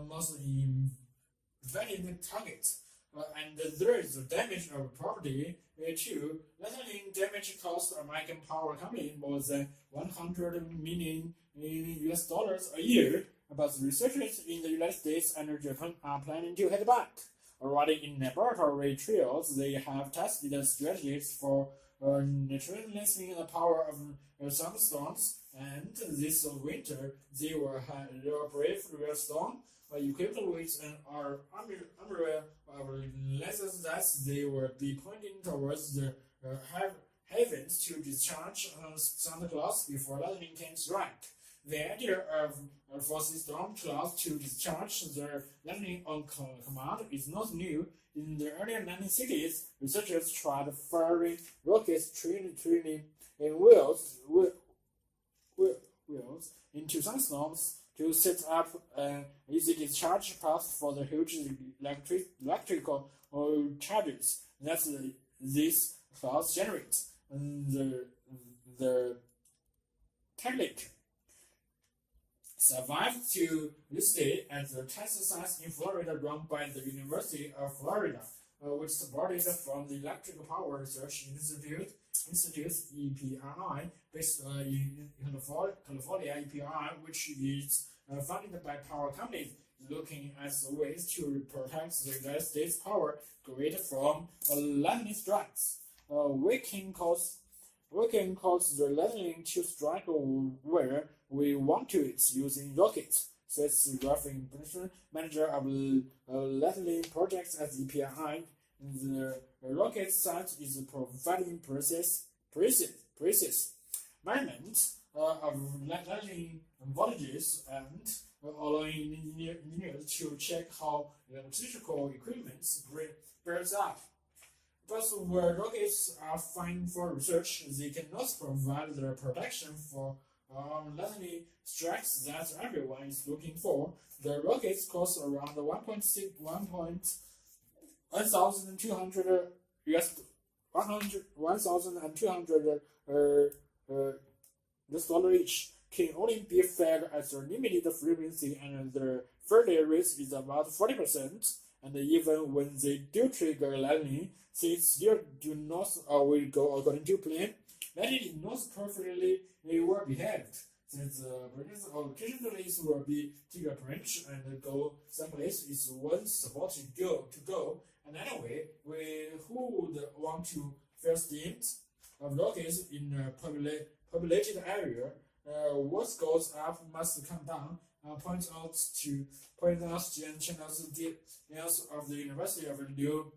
most invalid target. And there is the damage of property too. Lightning damage costs American power company more than 100 million US dollars a year. But researchers in the United States and Japan are planning to head back. Already in laboratory trials, they have tested strategies for neutralizing the power of thunderstorms, and this winter they will have a brave real storm equipped with an umbrella of lasers that they will be pointing towards the heavens to discharge Santa Claus before lightning can strike. The idea of forcing storm clouds to discharge the lightning on command is not new. In the early 1960s, researchers tried firing rockets trailing wheels into thunderstorms to set up an easy discharge path for the huge electrical charges that these clouds generate. The technique survived to this day at the test site in Florida run by the University of Florida, which supported from the Electrical Power Research Institute EPRI, based in California. EPRI, which is funded by power companies looking at ways to protect the United States power grid from lightning strikes. We can cause the lightning to strike where we want to it using rockets, says Ruffin Benson, manager of lightning projects at EPRI. The rocket site is providing precise measurement of lightning voltages and allowing engineers to check how electrical equipment burns up. But where rockets are fine for research, they cannot provide the protection for lightning strikes that everyone is looking for. The rockets cost around 1,200 1,200 $1 each can only be fed at a limited frequency, and the failure rate is about 40%. And even when they do trigger lightning, they still do not always go according to plan. Lightning is not perfectly well behaved, since branches occasionally will be take a branch and go someplace is one supposed to go. And anyway, we who would want to first steams of rockets in a populated area, what goes up must come down. Point out Jan China's deans of the University of New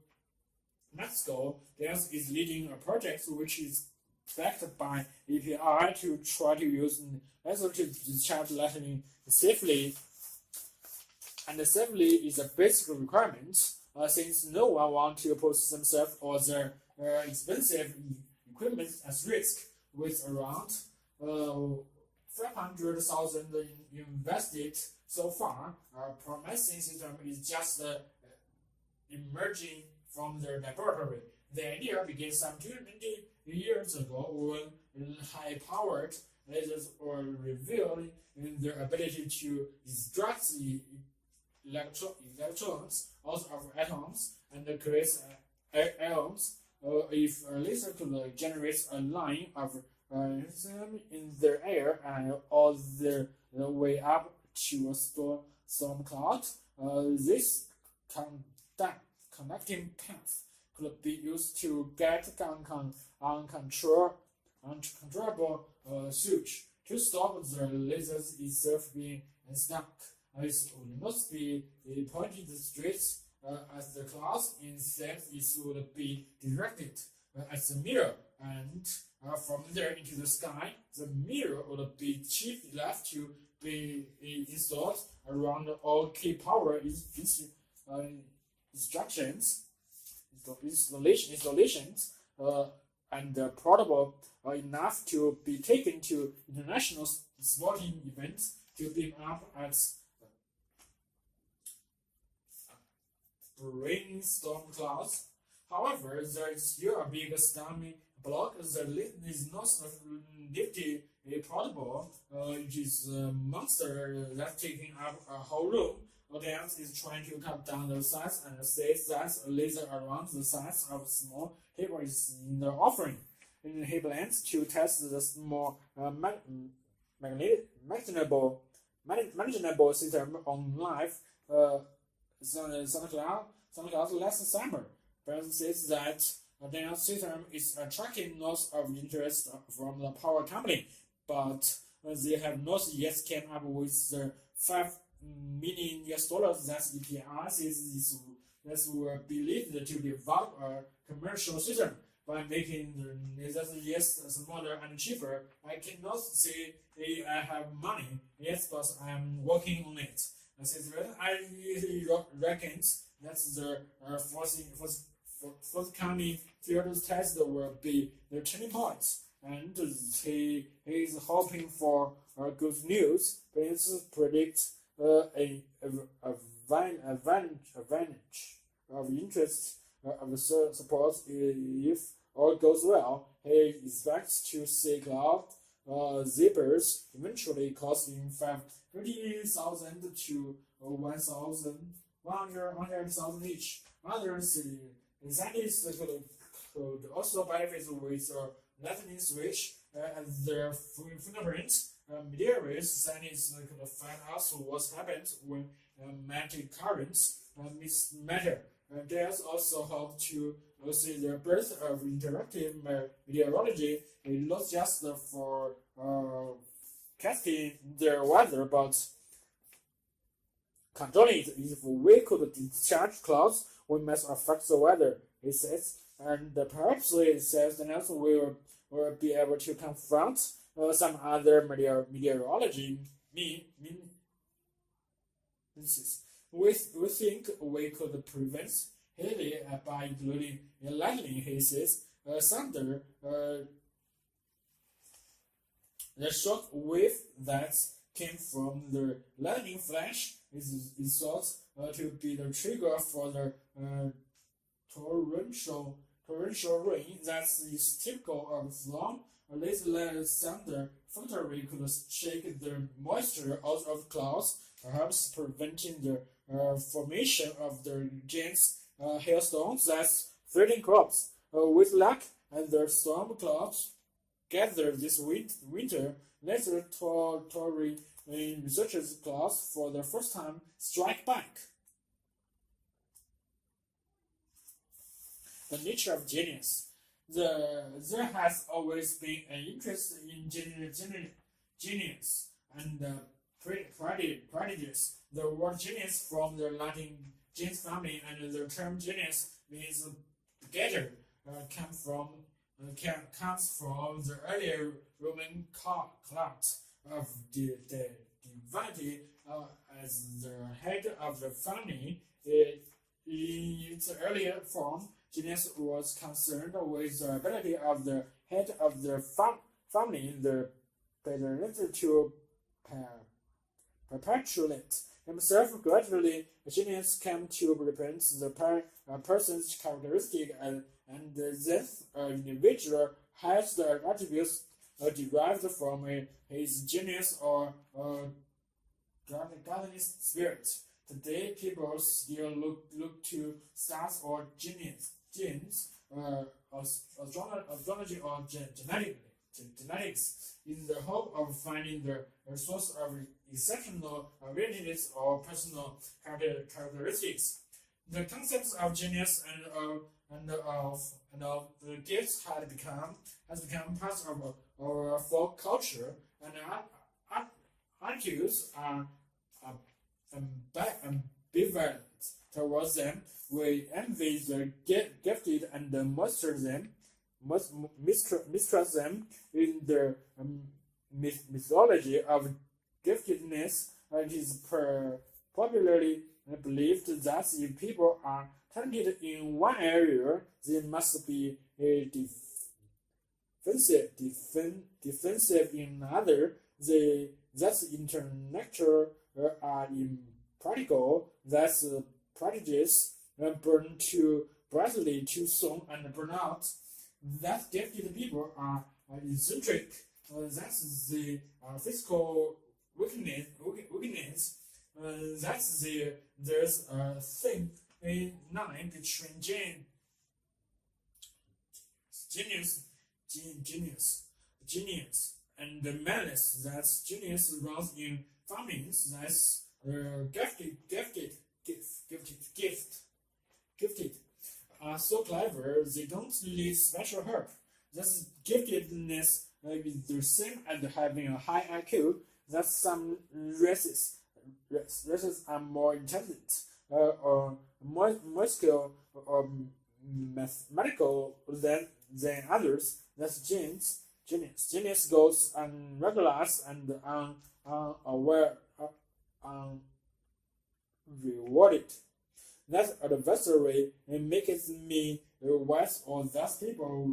Mexico. Deans is leading a project which is backed by API to try to use method to discharge lightning safely. And safely is a basic requirement, since no one wants to put themselves or their expensive equipment at risk. With around 500,000 invested so far, our promising system is just emerging from the laboratory. The idea began some 20 years ago when high-powered lasers were revealed in their ability to extract the electrons out of atoms and create ions. If a laser could generate a line of in the air and all the way up to a storm cloud, this connecting path could be used to get uncontrollable switch to stop the lasers itself being stuck. It would not be pointed straight at the clouds. Instead, it would be directed at the mirror, and from there into the sky. The mirror would be cheap enough to be installed around all key power installations, and portable enough to be taken to international sporting events to beam up at brainstorm clouds. However, there is still a big stumbling block. The lid is not nifty portable. It is a monster that's taking up a whole room. Audience is trying to cut down the size and says that a laser around the size of small table is in the offering. He plans to test the small manageable system on live SoundCloud last summer. But says that their system is attracting lots of interest from the power company, but they have not yet came up with the $5 million that EPR says this will be needed to develop a commercial system. By making the lasers smaller and cheaper, I cannot say I have money yet, but I am working on it. I reckons that the forthcoming field test will be the turning point, and he is hoping for good news. Please predict a advantage of interest of support if all goes well. He expects to see cloud zippers eventually costing 50,000 to 100,000 each. Others scientists could also benefit with a lightning switch as their fingerprints. Materials scientists could find out what happens when magnetic currents mix matter. There's also hope to see the birth of interactive meteorology, not just for casting the weather, but controlling it. If we could discharge clouds, we must affect the weather, he says, and perhaps it says that also we will be able to confront some other meteorology means. We think we could prevent heavy by including lightning, he says, thunder, the shock wave that came from the lightning flash is thought to be the trigger for the torrential torrential rain that is typical of storm. A little thunder factory could shake the moisture out of clouds, perhaps preventing the formation of the giant hailstones that threaten crops. With luck, and the storm clouds gather this winter, later Tory researchers' clouds for the first time strike back. The nature of genius. There has always been an interest in genius and prodigies. The word genius from the Latin gens family and the term genius means begetter comes from the earlier Roman cult of the divinity as the head of the family. In its earlier form, genius was concerned with the ability of the head of the family, the patriarch, to perpetuate himself. Gradually, genius came to represent the person's characteristic, and this individual has the attributes derived from his genius or godliness spirit. Today, people still look to stars or genes, astrology or genetics in the hope of finding the source of exceptional abilities or personal characteristics. The concepts of genius and of the gifts has become part of our folk culture, and attitudes are ambivalent towards them. We envy the gifted and mistrust them. In the mythology of giftedness, it is popularly believed that if people are talented in one area, they must be defensive in another. That's intellectual are impractical, that's prodigies, burn too brightly too soon and burn out. That gifted people are eccentric, that's the physical weakness. There's a thin line between genius and the madness. That's genius runs in families. That's gifted are so clever they don't need special help. This giftedness is the same as having a high IQ. That some races are more intelligent or more skilled or mathematical than others. That's genius. Genius goes unrecognized and unrewarded. That adversary makes me wise, or that people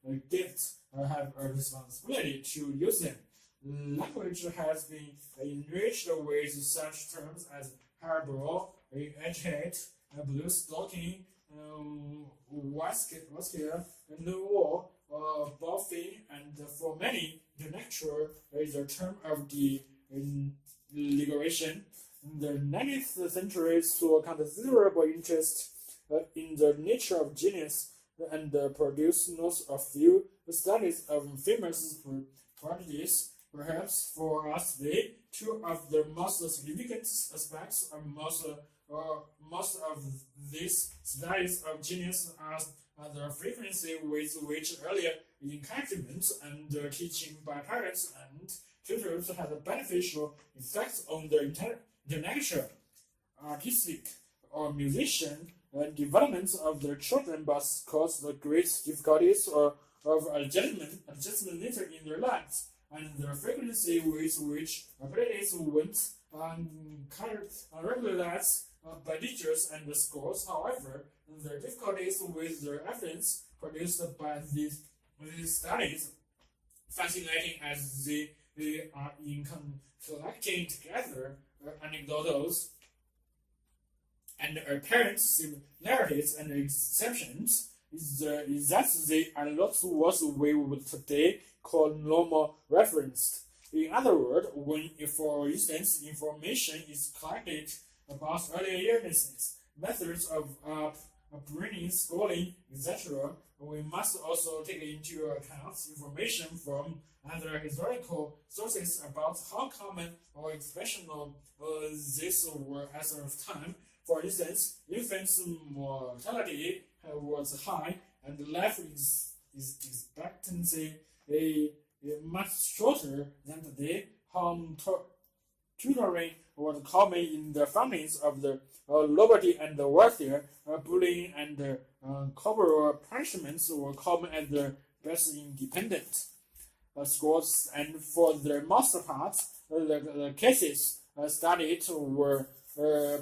with gifts have a responsibility to use them. Language has been enriched with such terms as highbrow, educate, blue stocking, waskia, nouveau, buffy, and for many, the natural is a term of the liberation. The 19th century saw considerable interest in the nature of genius and produced not a few studies of famous prodigies. Perhaps for us today, two of the most significant aspects of most of these studies of genius are the frequency with which earlier encouragement and teaching by parents and tutors had a beneficial effects on the intellectual, artistic, or musician development of the children, but cause the great difficulties of adjustment later in their lives. And the frequency with which abilities went unregularized by teachers and schools. However, the difficulties with the evidence produced by these studies, fascinating as they are in collecting together anecdotes and apparent similarities and exceptions, is that they are not what we would today call normal referenced. In other words, when, for instance, information is collected about earlier illnesses, methods of upbringing, schooling, etc., we must also take into account information from other historical sources about how common or exceptional these were at the time. For instance, infant mortality was high and life expectancy much shorter than today. Home tutoring was common in the families of the nobility and the wealthier. Bullying and corporal punishments were common at the best independent schools, and for the most part, the cases studied were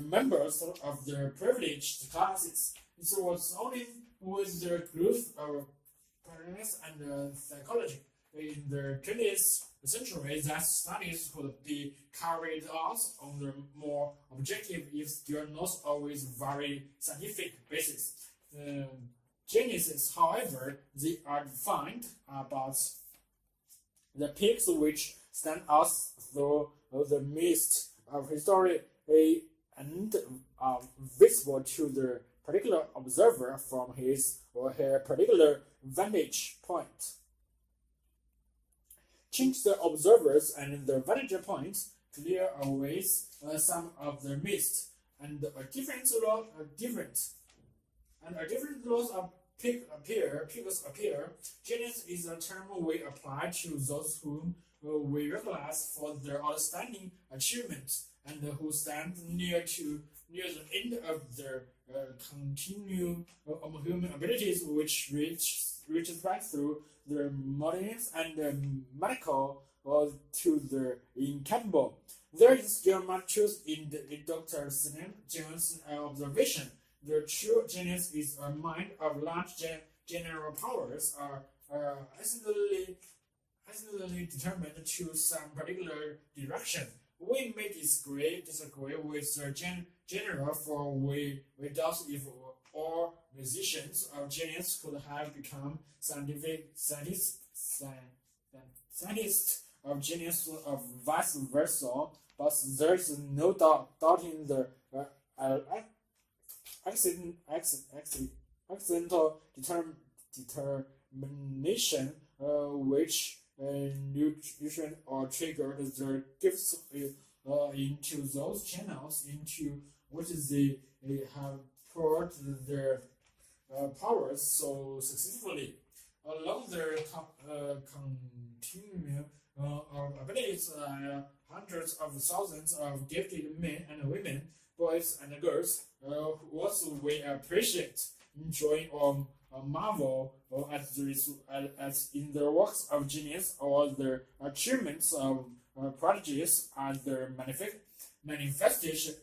members of the privileged classes. It was only with the growth of finance and psychology in the 20th century that studies could be carried out on the more objective, if still not always very scientific basis. Geniuses, however, they are defined about the peaks which stand out through the mist of history and are visible to the particular observer from his or her particular vantage point. Change the observers and the vantage points, clear away some of the mist, and a different laws of peaks appear. Genius is a term we apply to those whom we recognize for their outstanding achievements and who stand near the end of their continuum of human abilities, which reaches back through the moderns and medical to the incapable. There is still much truth in Dr. Jones' observation. The true genius is a mind of large general powers are essentially determined to some particular direction. We may disagree with the general, for we doubt if all musicians of genius could have become scientists of genius of vice versa, but there is no doubting the accidental determination which nutrition or triggered the gifts into those channels into which they have poured their powers so successfully. Along their continuum of abilities, hundreds of thousands of gifted men and women, boys and girls, what we appreciate, enjoy, or marvel as in their works of genius or their achievements of prodigies are their manifestation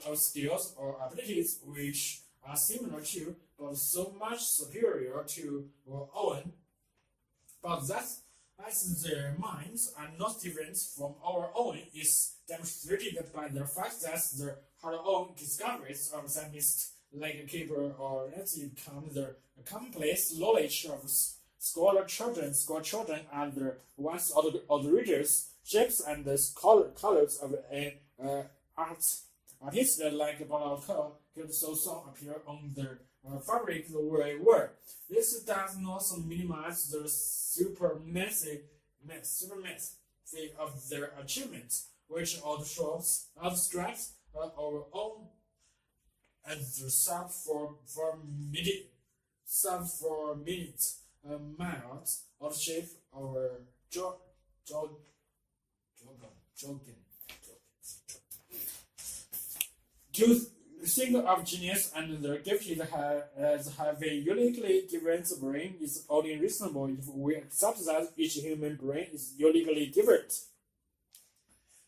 of skills or abilities which are similar to but so much superior to our own, but that as their minds are not different from our own is demonstrated by the fact that their hard-earned discoveries of scientists like Kepler or Nancy become the commonplace knowledge of school children are the ones of the readers, shapes and the colors of an artist like Bonaparte could so appear on the fabric the way. This does not minimize the supremacy of their achievements, which abstracts our own as the sub for minutes, miles of shape our jogging. To think of genius and the gifted as have a uniquely different brain is only reasonable if we accept that each human brain is uniquely different.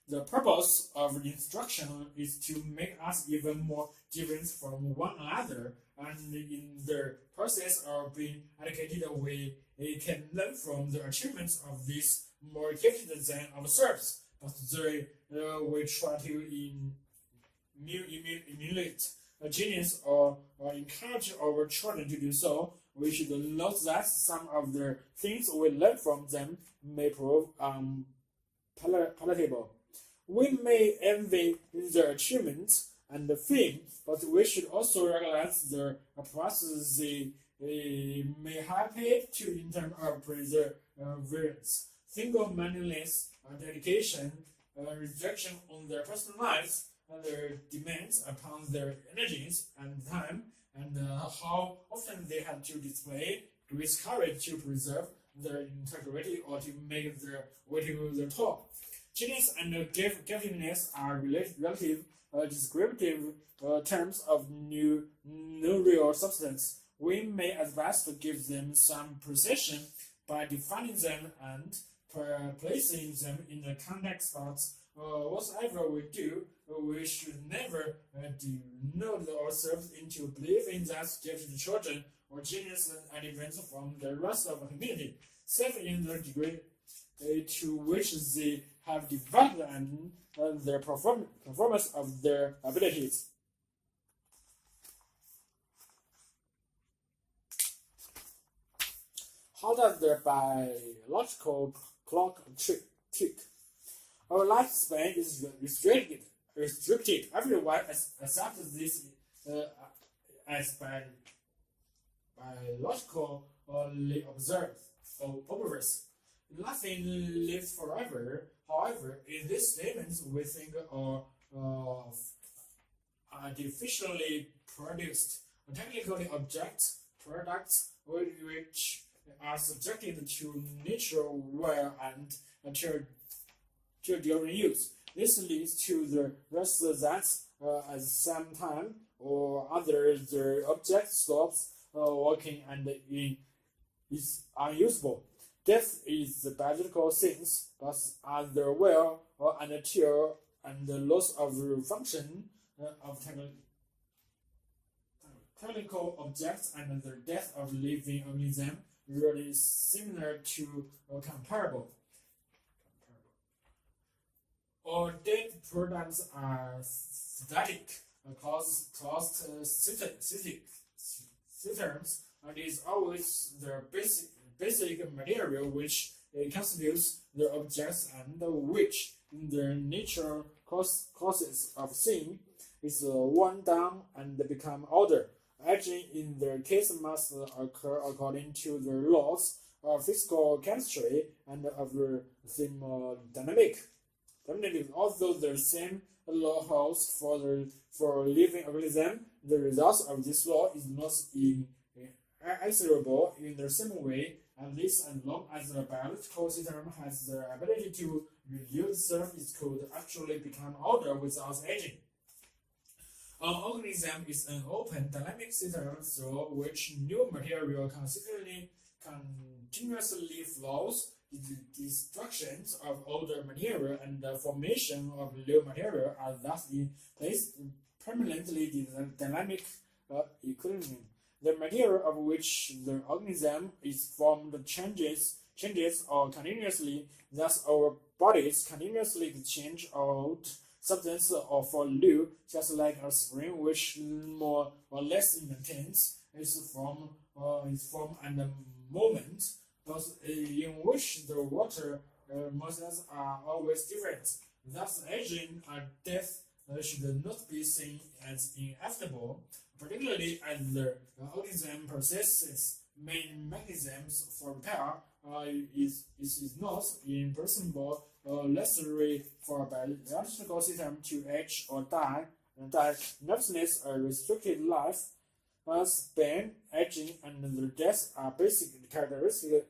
The purpose of instruction is to make us even more different from one another, and in the process of being educated, we can learn from the achievements of these more gifted than ourselves, but we try to emulate a genius or encourage our children to do so, we should note that some of the things we learn from them may prove palatable. We may envy their achievements and fame, but we should also recognize the prices they may have paid to in terms of perseverance, single-mindedness, dedication, rejection on their personal lives, and their demands upon their energies and time, and how often they had to display great courage to preserve their integrity or to make their way to the top. Genius and giftedness are relative descriptive terms of no real substance. We may advise to give them some precision by defining them and placing them in the context, but whatever we do, we should never delude ourselves into believing that gifted children or genius are different from the rest of the community, save in the degree to which they have developed and their performance of their abilities. How does the biological clock tick? Our lifespan is restricted. Everyone accepts this as biologically observed. Nothing lives forever. However, in these statements, we think of artificially produced, technically objects, products which are subjected to natural wear and until during use. This leads to the rest that at some time or other the object stops working and is unusable. Death is the biological things, but other wear or until and the loss of function of technical objects and the death of living organism really similar to comparable. All dead products are static, cost systems, and is always the basic material which constitutes the objects and which, in their nature causes of sin, is worn down and become older. Aging in their case must occur according to the laws of physical chemistry and of thermodynamics. Although the same law holds for living organism, the result of this law is not inexorable in the same way, at least as long as the biological system has the ability to renew itself, it could actually become older without aging. An organism is an open, dynamic system through which new material continuously flows. The destructions of older material and the formation of new material are thus in place permanently dynamic equilibrium. The material of which the organism is formed changes or continuously, thus our bodies continuously exchange old substance or for new, just like a spring which more or less maintains its form and movement, but in which the water molecules are always different. Thus, aging and death should not be seen as inevitable, particularly as the organism possesses main mechanisms for repair. It is not impossible necessary for a biological system to age or die. Nervousness, a restricted life span, aging, and the death are basic characteristics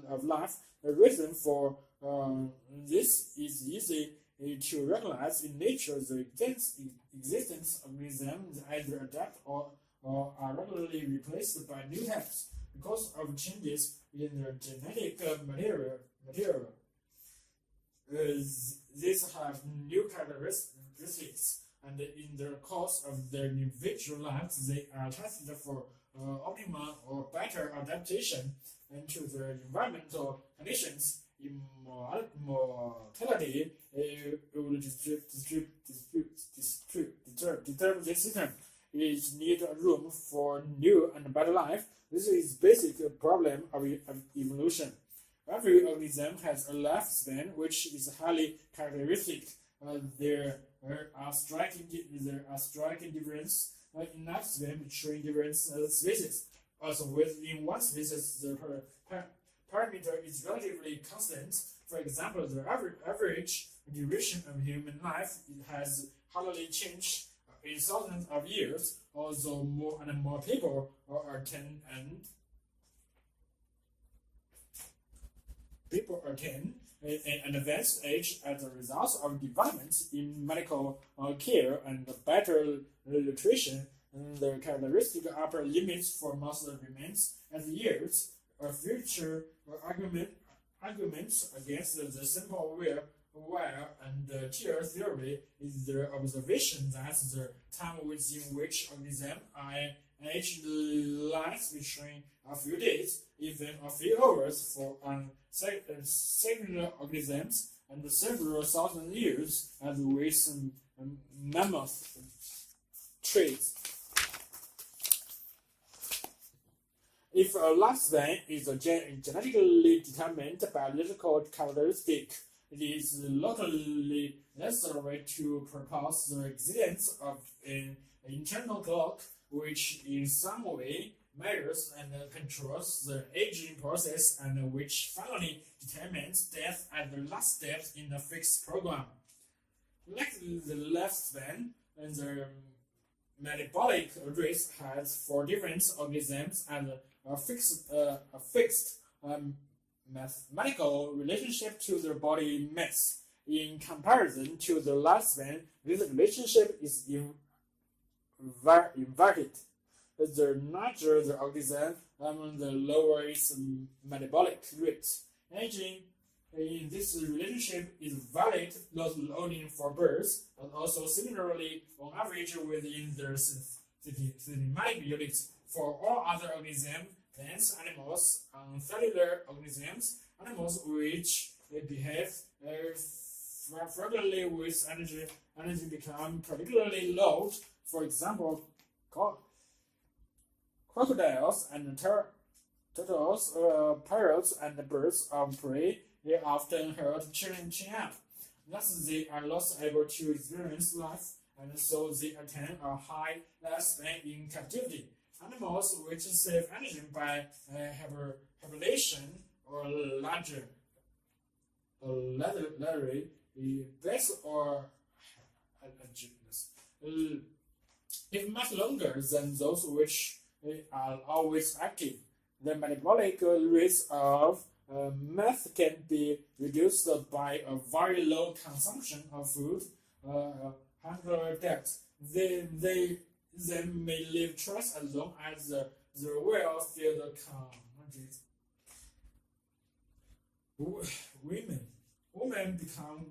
of life. The reason for this is easy to recognize in nature. The existence of organisms either adapt or are regularly replaced by new types because of changes in their genetic material. These have new characteristics, and in the course of their individual lives, they are tested for optimal or better adaptation into their environmental conditions. Immortality will this system is need room for new and better life. This is basic problem of evolution. Every organism has a lifespan which is highly characteristic. There are striking differences in lifespan between different species. Also, within one species, the parameter is relatively constant. For example, the average duration of human life has hardly changed in thousands of years, although more and more people attain an advanced age as a result of developments in medical care and better nutrition. The characteristic upper limits for most remains as years. A future arguments against the simple wear and tear theory is the observation that the time within which organisms age lies between a few days, even a few hours for singular organisms, and several thousand years, as with mammoth traits. If a lifespan is a genetically determined biological characteristic, it is logically necessary to propose the existence of an internal clock which in some way measures and controls the aging process and which finally determines death at the last step in the fixed program. Like the lifespan, and the metabolic rate has for different organisms and a fixed mathematical relationship to their body mass. In comparison to the lifespan, this relationship is inverted. The larger the organism, the lower its metabolic rate. Aging in this relationship is valid not only for birds, but also similarly on average within their systematic units for all other organisms, plants, animals, cellular organisms, animals which behave frequently with energy become particularly low. For example, crocodiles and turtles, parrots, and birds of prey, they often herd chilling up. Thus, they are not able to experience life, and so they attain a high lifespan in captivity. Animals which save energy by hibernation or larger, best or live much longer than those which are always active. The metabolic rate of meth can be reduced by a very low consumption of food, hunger death. They may live twice as long as the well-filled women become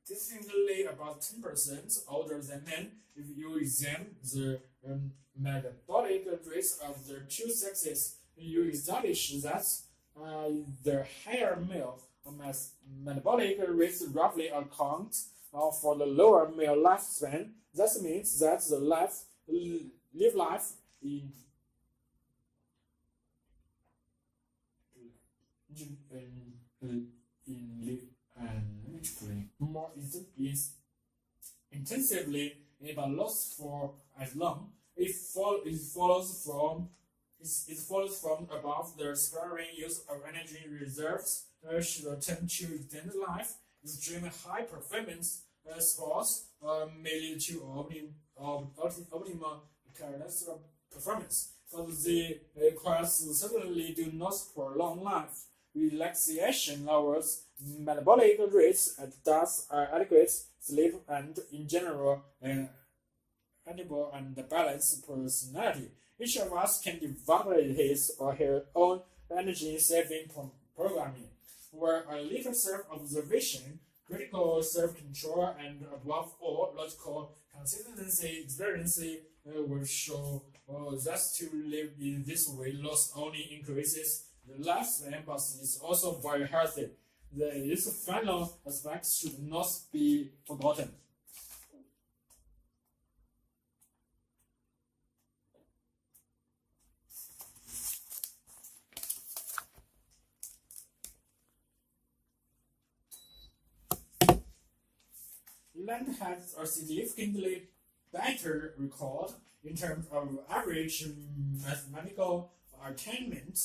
distinctly about 10% older than men. If you examine the metabolic rates of the two sexes, you establish that the higher male metabolic rates roughly account for the lower male lifespan. That means that the life more intensively, but lost for as long. It follows from above the sparing use of energy reserves should tend to extend life. Extreme high performance sports may lead to optimal characteristic performance, but the course certainly do not prolong life. Relaxation lowers metabolic rates and thus adequate sleep and, in general, able and balanced personality. Each of us can develop his or her own energy-saving programming, where a little self-observation, critical self-control, and above all, logical consistency experience will show that to live in this way not only increases the lifespan, but is also very healthy. This final aspect should not be forgotten. Finland has a significantly better record in terms of average mathematical attainment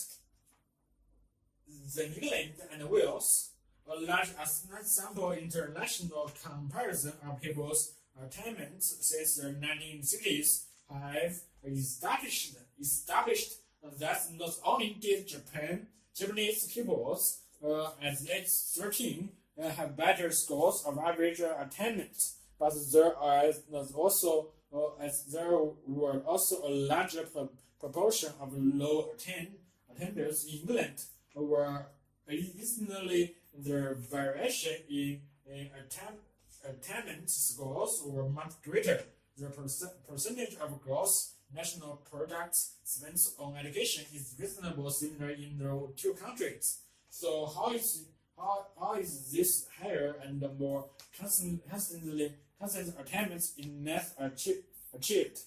than England and Wales. A large sample international comparison of people's attainment since the 1960s have established that not only did Japanese pupils at age 13 have better scores of average attainment, but there were also a larger proportion of low attainers in England, where additionally the variation in attainment scores were much greater. The percentage of gross national product spent on education is reasonably similar in the two countries. So how is this higher and more constant attainments in math achieved?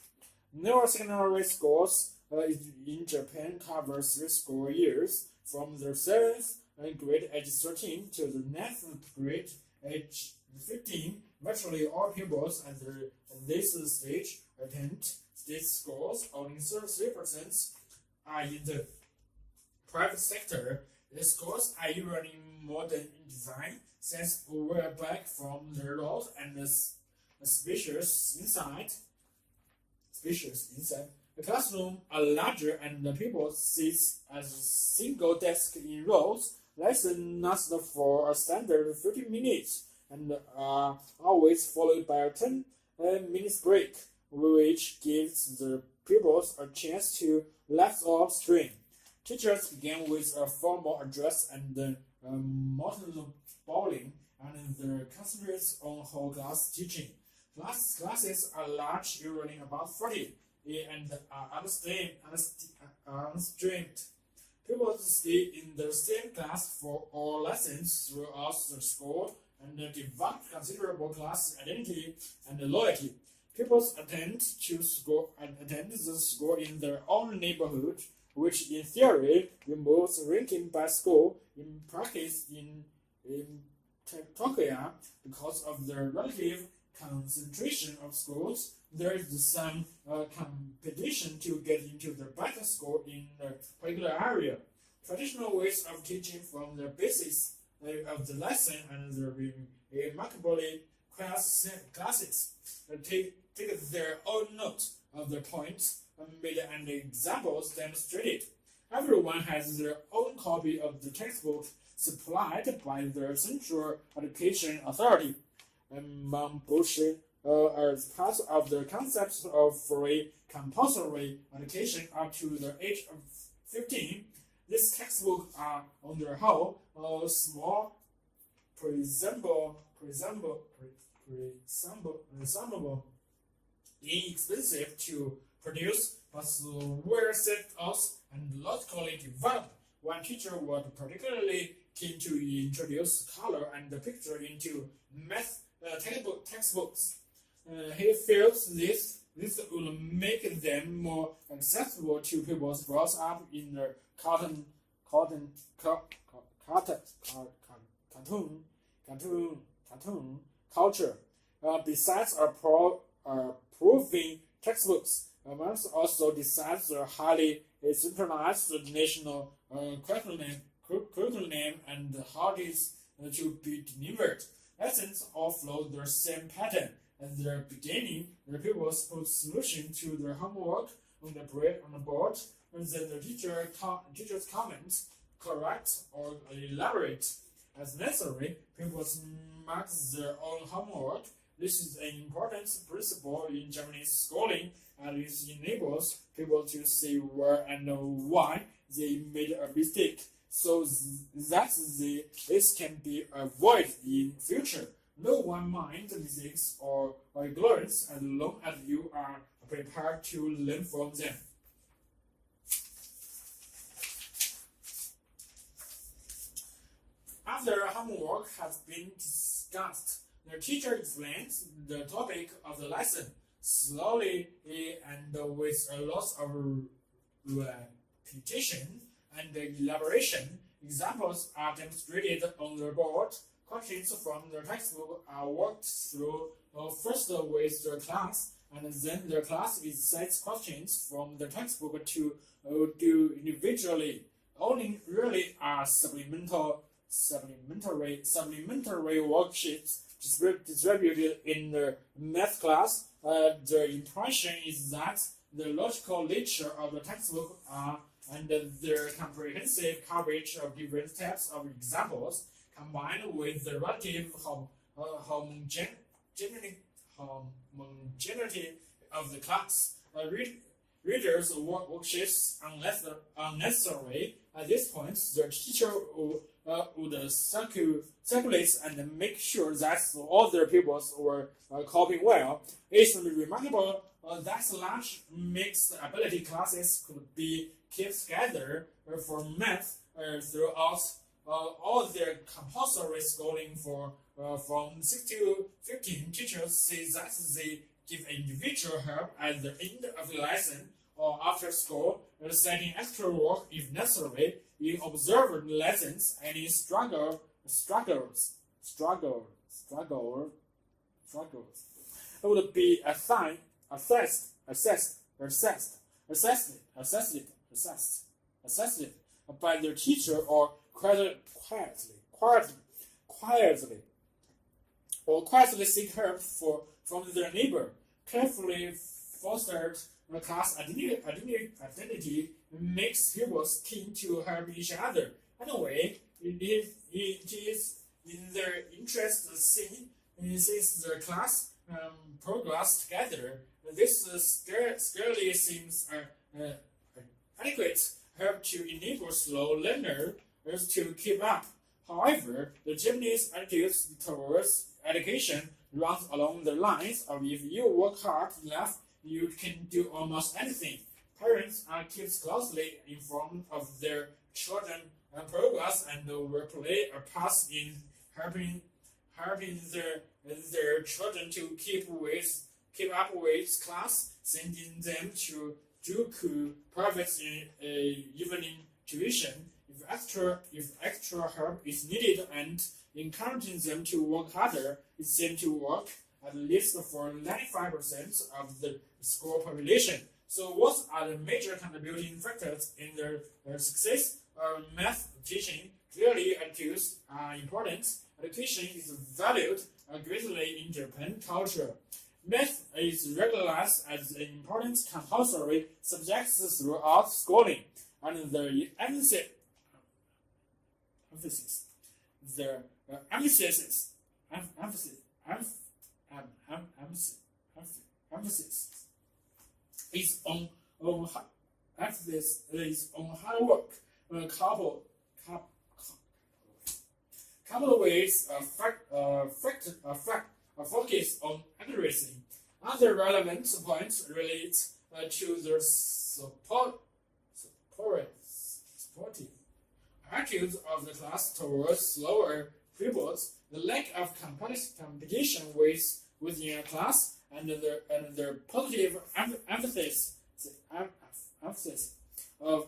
Neurosecondary scores in Japan cover 3 school years, from the 7th grade age 13 to the 9th grade age 15. Virtually all pupils at this stage attend state schools. Only 33% are in the private sector. The schools are usually modern in design, since we're back from the road and the spacious inside. The classroom are larger and the people sit at a single desk in rows. Lessons last for a standard 50 minutes and are always followed by a 10 minutes break, which gives the pupils a chance to let off steam. Teachers begin with a formal address and monologue bowling, and the concentrates on whole class teaching. Classes are large, usually about 40, and are unstrained. Pupils stay in the same class for all lessons throughout the school and develop considerable class identity and loyalty. Pupils attend the school in their own neighborhood, which in theory removes ranking by school. In practice, in Tokyo, because of the relative concentration of schools, there is some competition to get into the better school in a particular area. Traditional ways of teaching from the basis of the lesson and the remarkably classes take their own note of the points made and examples demonstrated. Everyone has their own copy of the textbook supplied by the Central Education Authority. Among which as part of the concept of free compulsory education up to the age of 15, these textbooks are, on the whole, small, presentable, inexpensive to produce, but well set out and logically developed. One teacher was particularly keen to introduce color and picture into math textbooks. He feels this will make them more accessible to people brought up in the cartoon culture. Besides approving textbooks, amongst also decides the highly centralized national curriculum and how it is to be delivered. Lessons all follow the same pattern. At the beginning, the pupils put solution to their homework on the board, and then the teacher's comments correct or elaborate. As necessary, pupils mark their own homework. This is an important principle in Japanese schooling, and it enables people to see where and why they made a mistake, so that this can be avoided in future. No one minds mistakes or ignorance as long as you are prepared to learn from them. After homework has been discussed, the teacher explains the topic of the lesson slowly and with a lot of repetition and elaboration. Examples are demonstrated on the board. questions from the textbook are worked through first with the class, and then the class is sets questions from the textbook to do individually. Only really are supplementary worksheets distributed in the math class. The intention is that the logical nature of the textbook and their comprehensive coverage of different types of examples, combined with the relative homogeneity of the class, readers' worksheets unnecessary. At this point, the teacher would circulate and make sure that all their pupils were copying well. It's remarkable that large mixed ability classes could be kept together for math throughout all their compulsory schooling from 6 to 15. Teachers say that they give individual help at the end of the lesson or after school, setting extra work if necessary. In observed lessons, any struggles would be assessed by their teacher or quietly seek help from their neighbor. Carefully fostered class identity makes pupils keen to help each other. Anyway, it is in their interest since the class progress together. This scarcely seems adequate help to enable slow learners to keep up. However, the Japanese attitudes towards education runs along the lines of if you work hard enough, you can do almost anything. Parents are kept closely informed of their children's progress and will play a part in helping their children to keep up with class, sending them to Juku private evening tuition if extra help is needed, and encouraging them to work harder. It seems to work at least for 95% of the school population. So what are the major contributing factors in their success? Math teaching. Clearly, attitudes are important. Education is valued greatly in Japan culture. Math is recognized as an important compulsory subject throughout schooling, and the emphasis is on hard work, coupled with a focus on accuracy. Other relevant points relate to the supportive attitudes of the class towards slower pupils, the lack of competition within a class, and the positive emphasis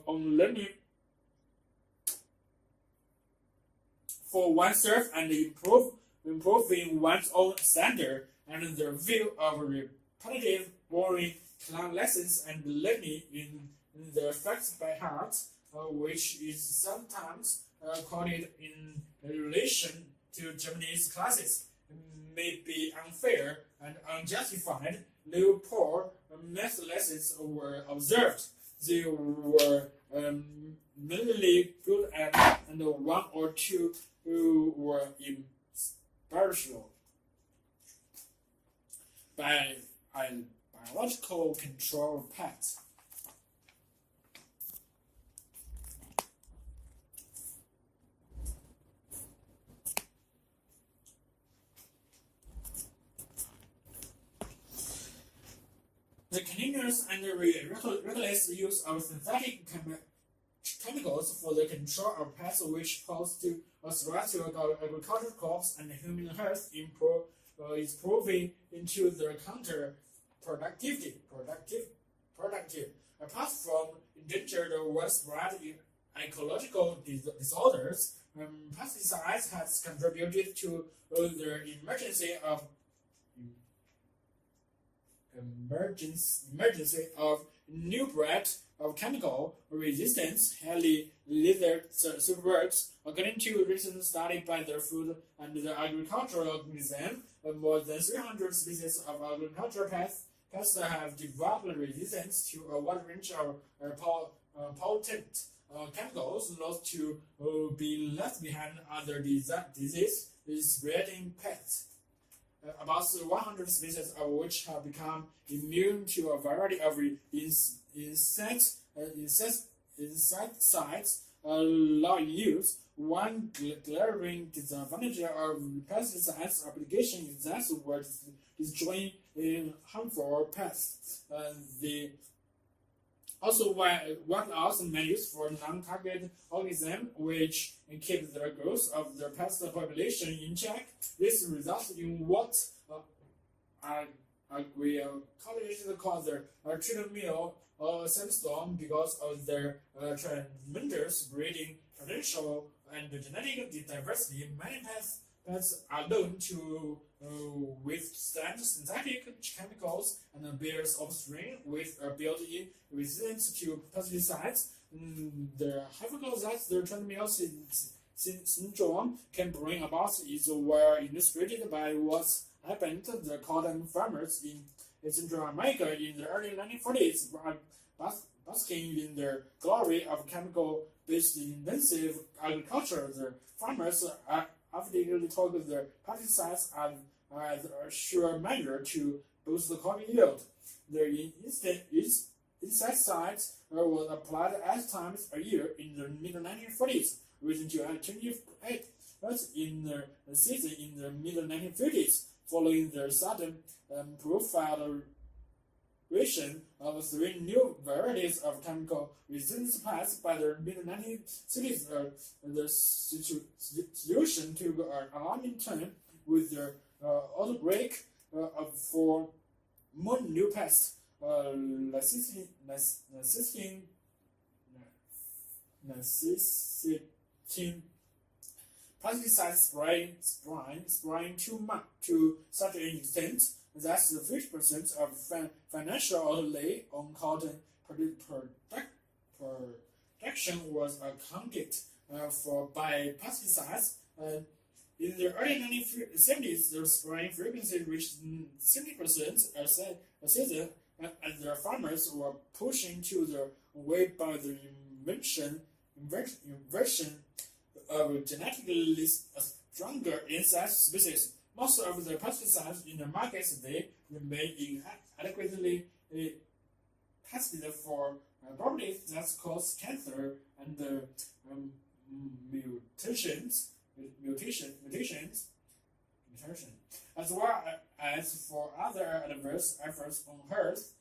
on learning for oneself and improving one's own standard, and the view of repetitive, boring class lessons and learning in the facts by heart, which is sometimes quoted in relation to Japanese classes, may be unfair and unjustified. Though poor math lessons were observed, they were mainly good at, and one or two who were impartial by a biological control path. The continuous and reckless use of synthetic chemicals for the control of pests, which pose a threat to agricultural crops and human health, is proving into the counterproductive. Apart from endangered widespread ecological disorders, pesticides has contributed to the emergency of new breed of chemical resistance highly lethal superbugs. According to a recent study by the Food and the Agricultural Organization, more than 300 species of agricultural pests have developed resistance to a wide range of potent chemicals, not to be left behind other disease-spreading pests. About 100 species of which have become immune to a variety of insecticides allowed use. One glaring disadvantage of pesticides application is that we're destroying harmful pests. They also work out menus for non-target organisms which keep the growth of the pest population in check. This results in what agriculturists call the treadmill sandstorm because of their tremendous breeding potential and genetic diversity. Many pests are known to withstand synthetic chemicals and bear offspring with a built-in resistance to pesticides. The hypothesis that the treadmill syndrome can bring about is were illustrated by what happened to the cotton farmers in Central America in the early 1940s, basking in the glory of chemical-based intensive agriculture. The farmers actively took the pesticides as a sure measure to boost the coffee yield. The insecticides was applied 8 times a year in the mid-1940s, reaching to 28 in the season in the mid-1950s, following the sudden proliferation of 3 new varieties of chemical resistance pests by the mid-1960s. The solution to an alarming turn with the outbreak of 4 more new pests, lecithin, pesticide spraying too much to such an extent that the 50% of financial outlay on cotton production was accounted for by pesticides. In the early 1970s, the spraying frequency reached 70% a season, and the farmers were pushing to the way by the invention of genetically stronger insect species. Most of the pesticides in the market today remain inadequately tested for properties that cause cancer and mutations, as well as for other adverse effects on health.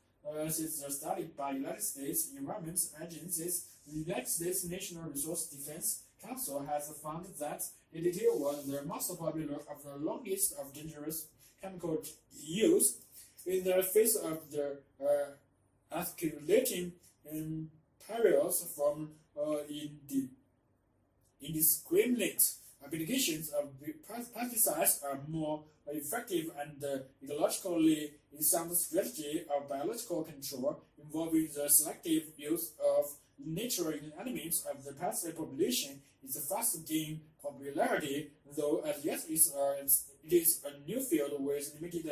Since the study by United States Environment Agencies, the United States National Resource Defense Council has found that DDT was the most popular of the longest of dangerous chemical use. In the face of the escalating perils from indiscriminate applications of pesticides, are more effective and ecologically sound strategy of biological control involving the selective use of natural enemies of the pest population is fast gaining popularity, though as yet it is a new field with limited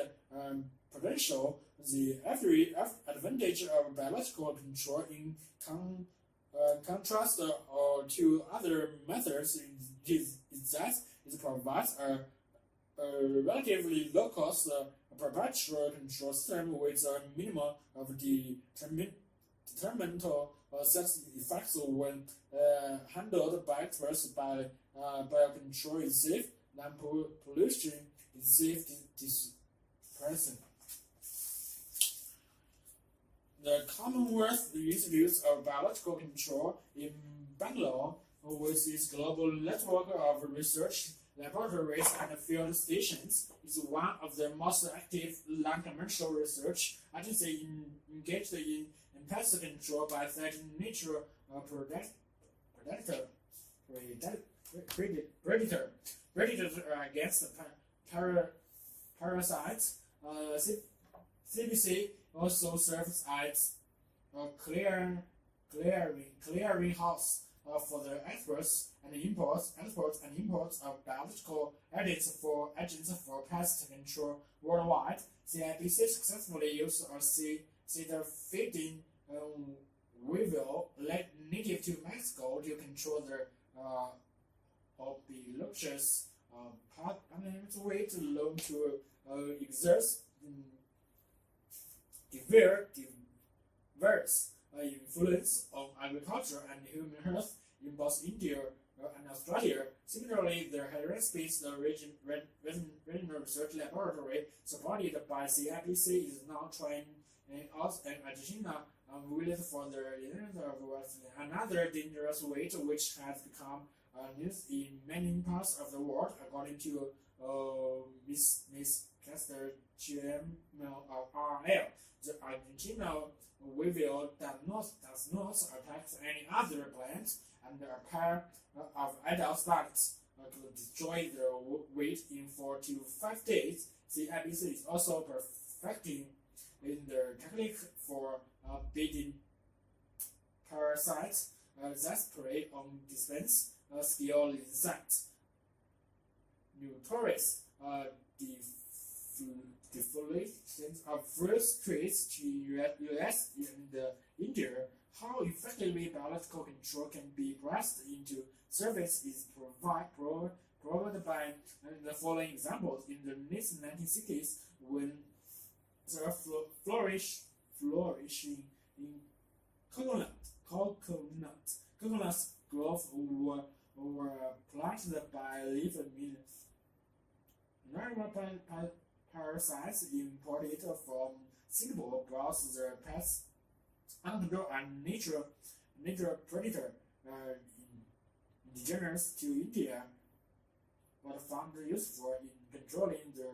potential. The every advantage of biological control in contrast to other methods is that it provides a relatively low-cost perpetual control system with a minimum of detrimental side effects when handled by experts. By biocontrol is safe, non-pollution is safe dispersing. The Commonwealth Institute of Biological Control in Bangalore, with its global network of research laboratories and field stations, is one of the most active non-commercial research agencies engaged in pest control by citing natural predator. Predators are against parasites. CBC also serves as a clearinghouse for the exports and imports of biological agents for pest control worldwide. CIBC successfully used a cedar-feeding weevil native to Mexico to control the obnoxious parliament weight loan to exert diverse influence on agriculture and human health in both India and Australia. Similarly, the Heritage Regional Research Laboratory, supported by CIBC, is now trying out an additional willet for the another dangerous weight which has become news in many parts of the world, according to Miss Caster GMRL. The Argentina weevil does not attack any other plant, and a pair of adult studies could destroy the weight in 4 to 5 days. CIBC is also perfecting in the technique for beating parasites that prey on dispense skill insects. Notorious defoliation of first trees to US and India. How effectively biological control can be pressed into service is provided by the following examples. In the mid-1960s, when the flourishing in coconut growth were planted by living parasites imported from Singapore brought the pests under and nature predator indigenous to India, but found useful in controlling the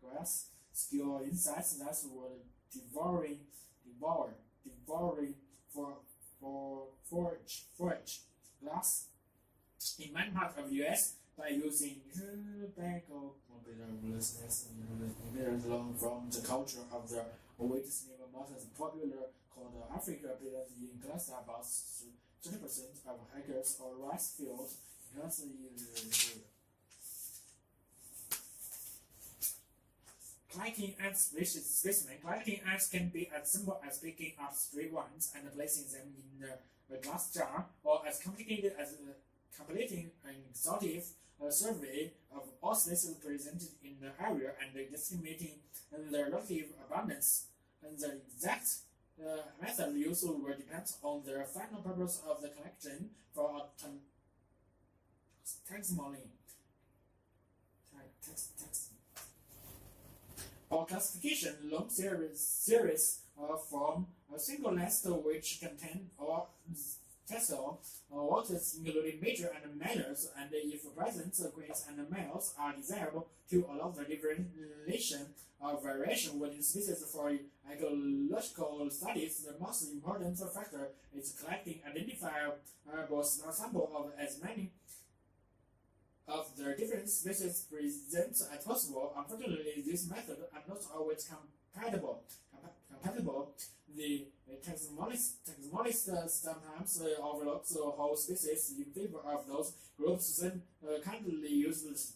grass skill insects that were devouring for forage glass in many parts of the US by using tobacco from the culture of the weight snake mountains popular called Africa because in cluster about 30% of hikers or rice fields collecting ants specimen. Collecting ants can be as simple as picking up stray ones and placing them in a glass jar, or as complicated as completing an exhaustive survey of all species presented in the area and estimating their relative abundance. And the exact method used will depend on the final purpose of the collection for taxonomy. Or classification, long series from a single nest which contain all tassel waters including major and minors, and if present, queens and males are desirable to allow the differentiation of variation within species. For ecological studies, the most important factor is collecting identifiable sample of as many of the different species present as possible. Unfortunately, this method are not always compatible. The taxonomists sometimes overlook the whole species in favor of those groups then kindly used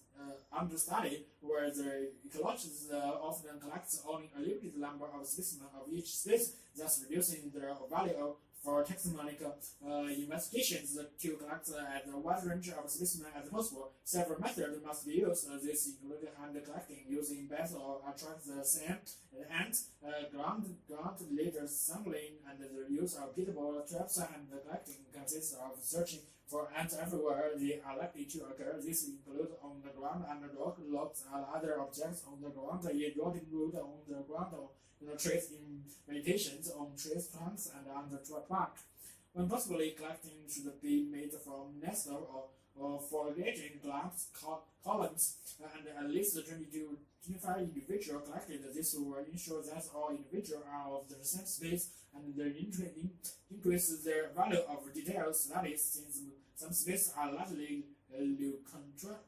understudy, where the ecologist often collects only a limited number of specimens of each species, thus reducing the value for taxonomic investigations to collect a wide range of specimens as possible. Several methods must be used. This includes hand collecting using beds or attract the same ant, ground later sampling, and the use of repeatable traps. And collecting consists of searching for ants everywhere they are likely to occur. This includes on the ground and rock logs and other objects on the ground, rotting wood on the ground, trees in vegetations, on trees, trunks, and on the bark. When possibly, collecting should be made from nestle or foraging columns, and at least 20 to 25 individuals collected. This will ensure that all individuals are of the same space, and increase the value of detailed studies, since some species are largely leucontral.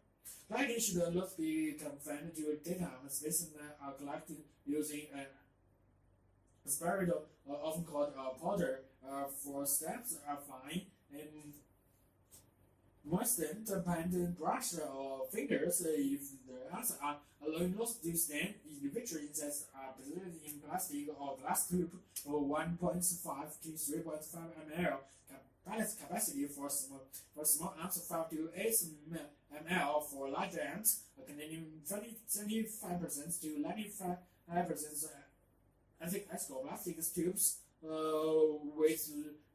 Collecting should not be confined to data. Specimens are collected using a spiral, often called a powder, for steps are fine and moistened paint brush or fingers. If the ants are allowed not to stand, individual insects are preserved in plastic or glass tube for 1.5 to 3.5 ml capacity for small ants, 5 to 8 ml for large ants, containing 75% to 95% plastic tubes. With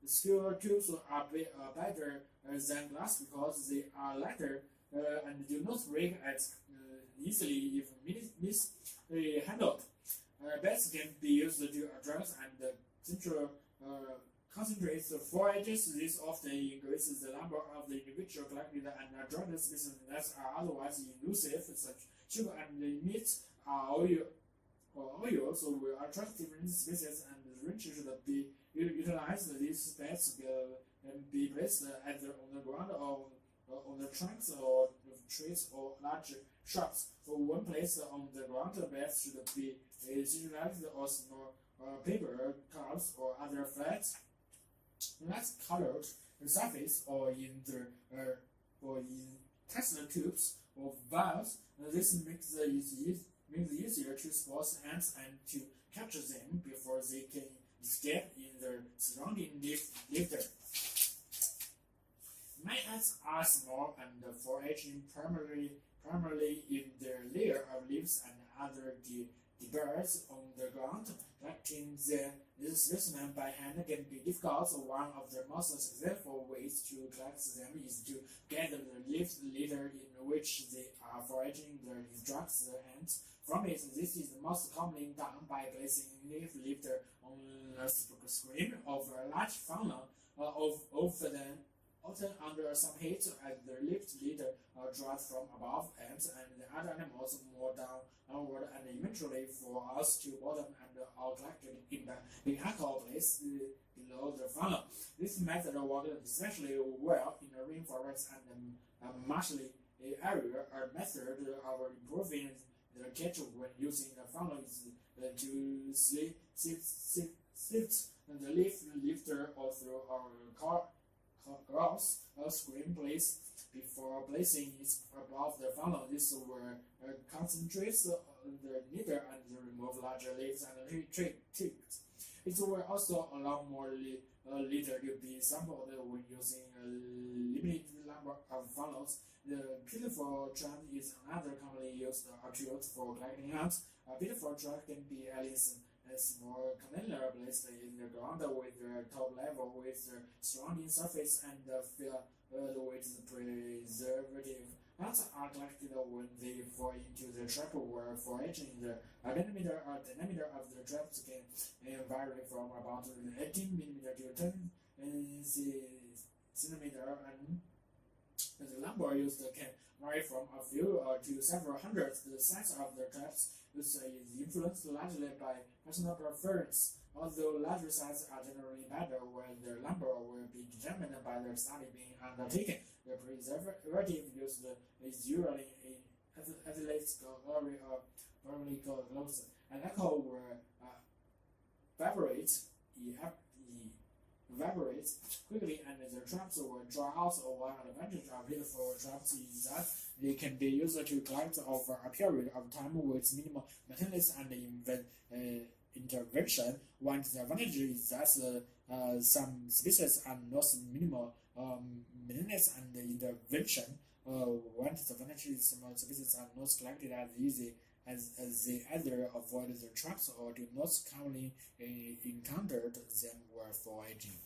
skewer tubes are better than glass because they are lighter and do not break as easily if mishandled. Bats can be used to address and central concentrate the forages. This often increases the number of the individual collected and addressed species that are otherwise elusive, such sugar and meat are oil, so will attract different species, and the range should be utilized. These bats can be placed either on the ground or on the trunks or trees or large shrubs. For one place on the ground, the bats should be utilized or small paper cups or other flat colored surface or in test tubes or valves. This makes it easier to spot ants and to capture them before they can escape in the surrounding litter. Many ants are small and foraging primarily in their layer of leaves and other debris on the ground. Collecting this specimen by hand can be difficult. So one of the most successful ways to collect them is to gather the leaf litter in which they are foraging the extract the ants from it. This is most commonly done by placing leaf litter on a screen of a large funnel, often under some heat, as the leaf litter dropped from above ants and the other animals more downward, and eventually for us to bottom and are collected in the alcohol place below the funnel. This method works especially well in the rainforest and marshy area. A method of improving the catch when using the funnel is to sift the leaf lifter or through our cross a screen place before placing it above the funnel. This will concentrate the litter and remove larger leaves and twigs. It will also allow more litter to be sampled when using a limited number of funnels. The pitiful trap is another commonly used tool for collecting ants. A pitiful trap can be at least a small container placed in the ground with the top level with the surrounding surface and filled with preservative. Ants are collected when they fall into the trap where foraging. The diameter of the traps can vary from about 18 mm to 10 cm, and the number used can vary from a few to several hundred. The size of the traps is influenced largely by personal preference. Although larger sizes are generally better, when their number will be determined by the study being undertaken. The preservative used is usually athlete's glory or vertical gloves. An alcohol will evaporate quickly, and the traps will dry out. One advantage of beautiful traps is that they can be used to collect over a period of time with minimal maintenance and intervention. One disadvantage is that some species are not minimal maintenance and intervention. One disadvantage is some species are not collected as easy as they either avoid the traps or do not commonly encounter them while foraging.